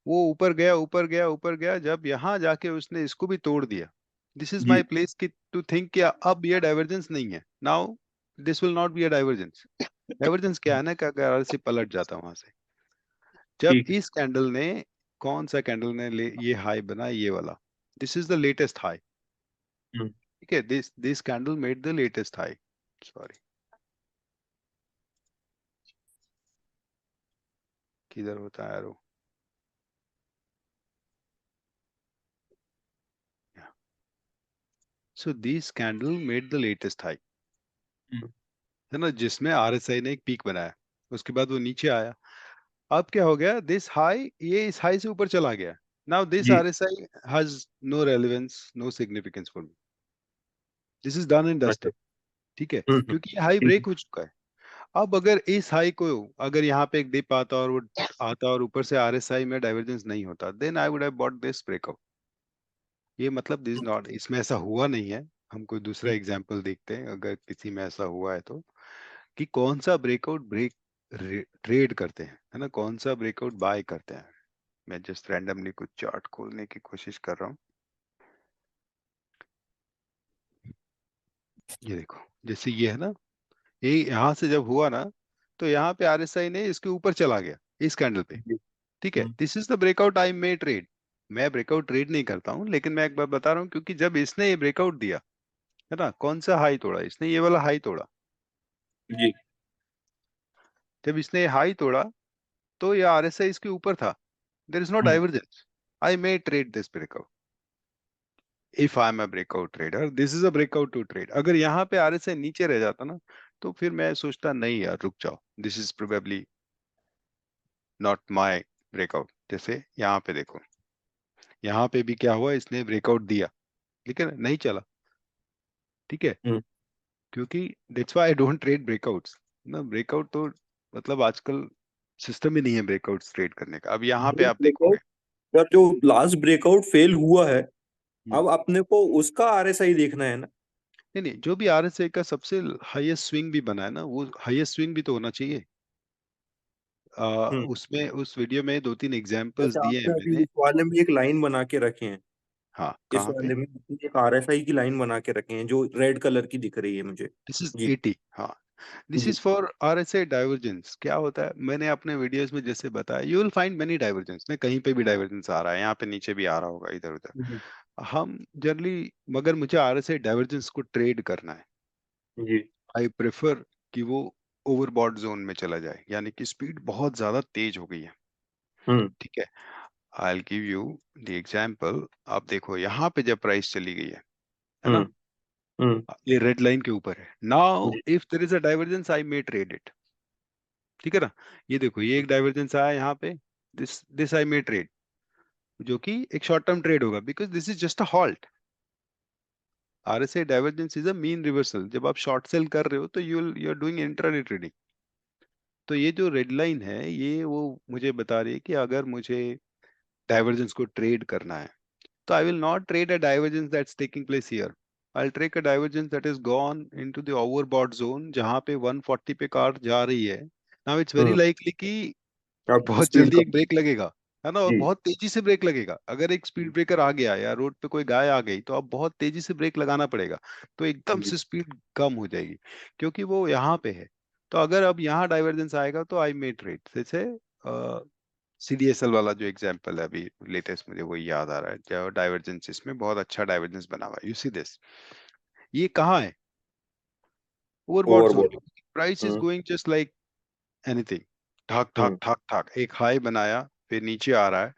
B: वो ऊपर गया ऊपर गया ऊपर गया, जब यहाँ जाके उसने इसको भी तोड़ दिया, दिस इज
F: जी
B: माई प्लेस की टू थिंक कि अब ये डाइवर्जेंस नहीं है, now this will not be a divergence. Divergence क्या है ना, कि अगर आरएसआई पलट जाता वहां से, जब
F: ठीक
B: इस कैंडल ने, कौन सा कैंडल ने ये हाई बना, ये वाला, this is the latest high,
F: hmm,
B: ठीक है, this candle made the latest high, sorry, किधर होता है arrow, so this candle made the latest high,
F: hmm,
B: है ना, जिसमें आरएसआई ने एक पीक बनाया, उसके बाद वो नीचे आया, अब क्या हो गया, दिस हाई, ये इस हाई से ऊपर चला गया, नाउ दिस
F: जी
B: RSI has no relevance, no significance for me, this is done and
F: अच्छा
B: डस्टेड, ठीक है, क्योंकि ये हाई
F: ठीक
B: ब्रेक हो चुका है। अब अगर इस हाई को, अगर यहाँ पे एक डिप आता और वो आता और ऊपर से आरएसआई में डाइवर्जेंस नहीं होता, then I would have bought this breakout. ये मतलब दिस नॉट, इसमें ऐसा हुआ नहीं है, हम कोई दूसरा एग्जांपल देखते हैं अगर किसी में ऐसा हुआ है तो, कि कौन सा ब्रेकआउट ब्रेक ट्रेड करते हैं, है ना, कौन सा ब्रेकआउट बाय करते हैं। मैं जस्ट रैंडमली कुछ चार्ट खोलने की कोशिश कर रहा हूँ, ये देखो, जैसे ये है ना, ये यहाँ से जब हुआ ना, तो यहाँ पे आरएसआई ने इसके ऊपर चला गया इस कैंडल पे,
F: जी
B: ठीक है, this is the breakout I may trade. मैं ब्रेकआउट ट्रेड नहीं करता हूँ, लेकिन मैं एक बार बता रहा हूँ, क्योंकि जब इसने ये ब्रेकआउट दिया, है ना, कौन सा हाई तोड़ा इसने, ये वाला हाई तोड़ा,
F: जी
B: जब इसने ये हाई तोड़ा, तो ये आरएसआई इसके ऊपर था, there is no
F: hmm,
B: divergence, I may trade this breakout if I am a breakout trader, this is a breakout to trade. अगर यहाँ पे आरएसआई नीचे रह जाता ना, तो फिर मैं सोचता नहीं यार, रुक जाओ, this is probably not my breakout. जैसे यहाँ पे देखो, यहाँ पे भी क्या हुआ, इसने ब्रेकआउट दिया, लेकिन नहीं चला, ठीक है,
F: हम्म।
B: क्योंकि that's why I don't trade breakouts ना, ब्रेकआउट तो मतलब आजकल सिस्टम ही नहीं है ब्रेकआउट्स ट्रेड करने का। अब यहाँ पे आप
F: ब्रेकआउट
B: देखोगे,
F: सर, जो लास्ट ब्रेकआउट फेल हुआ है,
B: हम्म,
F: अब अपने को उसका आरएसआई देखना है ना।
B: नहीं नहीं, जो भी आरएसआई का सबसे हाईएस्ट स्विंग भी बना है ना, वो हाईएस्ट स्विंग भी तो होना चाहिए।
F: हम्म
B: उसमें उस वीडियो में दो तीन एग्जांपल्स
F: जैसे
B: दिए हैं
F: आपने अभी
B: मैंने।
F: इस वाले में एक लाइन बना के रखे हैं,
B: हाँ,
F: इस
B: कहाँ पे,
F: वाले में आपने एक आरएसआई की लाइन बना के रखे हैं जो रेड कलर की दिख रही है मुझे।
B: दिस इज
F: जी
B: 80, हाँ, दिस
F: जी
B: इज फॉर आरएसआई डाइवर्जेंस। क्या होता है, मैंने अपने वीडियोस में जैसे बताया, you will find many divergence, नहीं कहीं पे भी डाइवर्जेंस आ रहा है, यहाँ पे नीचे भी आ रहा होगा, इधर उधर,
F: जी
B: हम जनरली, मगर मुझे आरएसआई डाइवर्जेंस को ट्रेड करना है,
F: जी
B: आई प्रेफर कि वो ओवरबॉट जोन में चला जाए, यानी कि स्पीड बहुत ज्यादा तेज हो गई है,
F: हम्म
B: ठीक है। I give you the example, आप देखो यहाँ पे जब प्राइस चली गई है ना,
F: हम्म हम्म
B: ये रेड लाइन के ऊपर है, नाउ
F: जी
B: if there is a divergence I may trade it, ठीक है ना। ये देखो, ये एक डाइवर्जेंस आया यहाँ पे, this this I may trade, जो कि एक शॉर्ट टर्म ट्रेड होगा, because this is just a halt. RSI divergence is a mean reversal, जब आप शॉर्ट सेल कर रहे हो तो you are doing intraday trading. तो ये जो रेड लाइन है, ये वो मुझे बता रही है कि अगर मुझे डाइवर्जेंस को ट्रेड करना है, तो I will not trade a divergence that's taking place here, I trade a divergence that is gone into the overbought zone, जहां पे 140 पे कार जा रही है। Now it's very
F: hmm
B: likely कि
F: अब
B: बहुत
F: स्पीड
B: जल्दी एक
F: कम।
B: ब्रेक लगेगा, है ना, और
G: जी
B: बहुत तेजी से ब्रेक लगेगा। अगर एक स्पीड ब्रेकर आ गया या रोड पे कोई गाय आ गई तो अब बहुत तेजी से ब्रेक लगाना पड़ेगा, तो एकदम
G: जी
B: से स्पीड कम हो जाएगी क्योंकि वो यहाँ पे है। तो अगर अब यहाँ डाइवर्जेंस आएगा तो आई मे ट्रेड, जैसे सीडीएसएल वाला जो एग्जांपल है अभी लेटेस्ट, मुझे वो याद आ रहा है, जो डाइवर्जेंस इसमें बहुत अच्छा डाइवर्जेंस बना हुआ है। यू सी दिस, ये कहाँ है? Overbought zone.
G: Overbought.
B: Price is
G: hmm
B: going just like anything, ठाक ठाक
G: हम्म
B: ठाक ठाक, एक हाई बनाया फिर नीचे आ रहा है।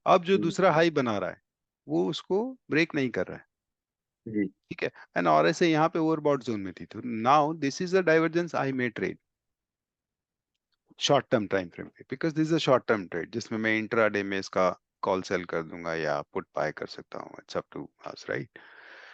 B: अब जो
G: हम्म,
B: दूसरा हाई बना रहा है वो उसको ब्रेक नहीं कर रहा है,
G: जी
B: ठीक है। एंड और ऐसे यहाँ पे ओवरबॉट जोन में थी, तो now this is a divergence I may trade short term time frame पे, because this is a short term trade जिसमें मैं इंट्राडे में इसका कॉल सेल कर दूंगा या पुट बाय कर सकता हूँ, it's up to us, right.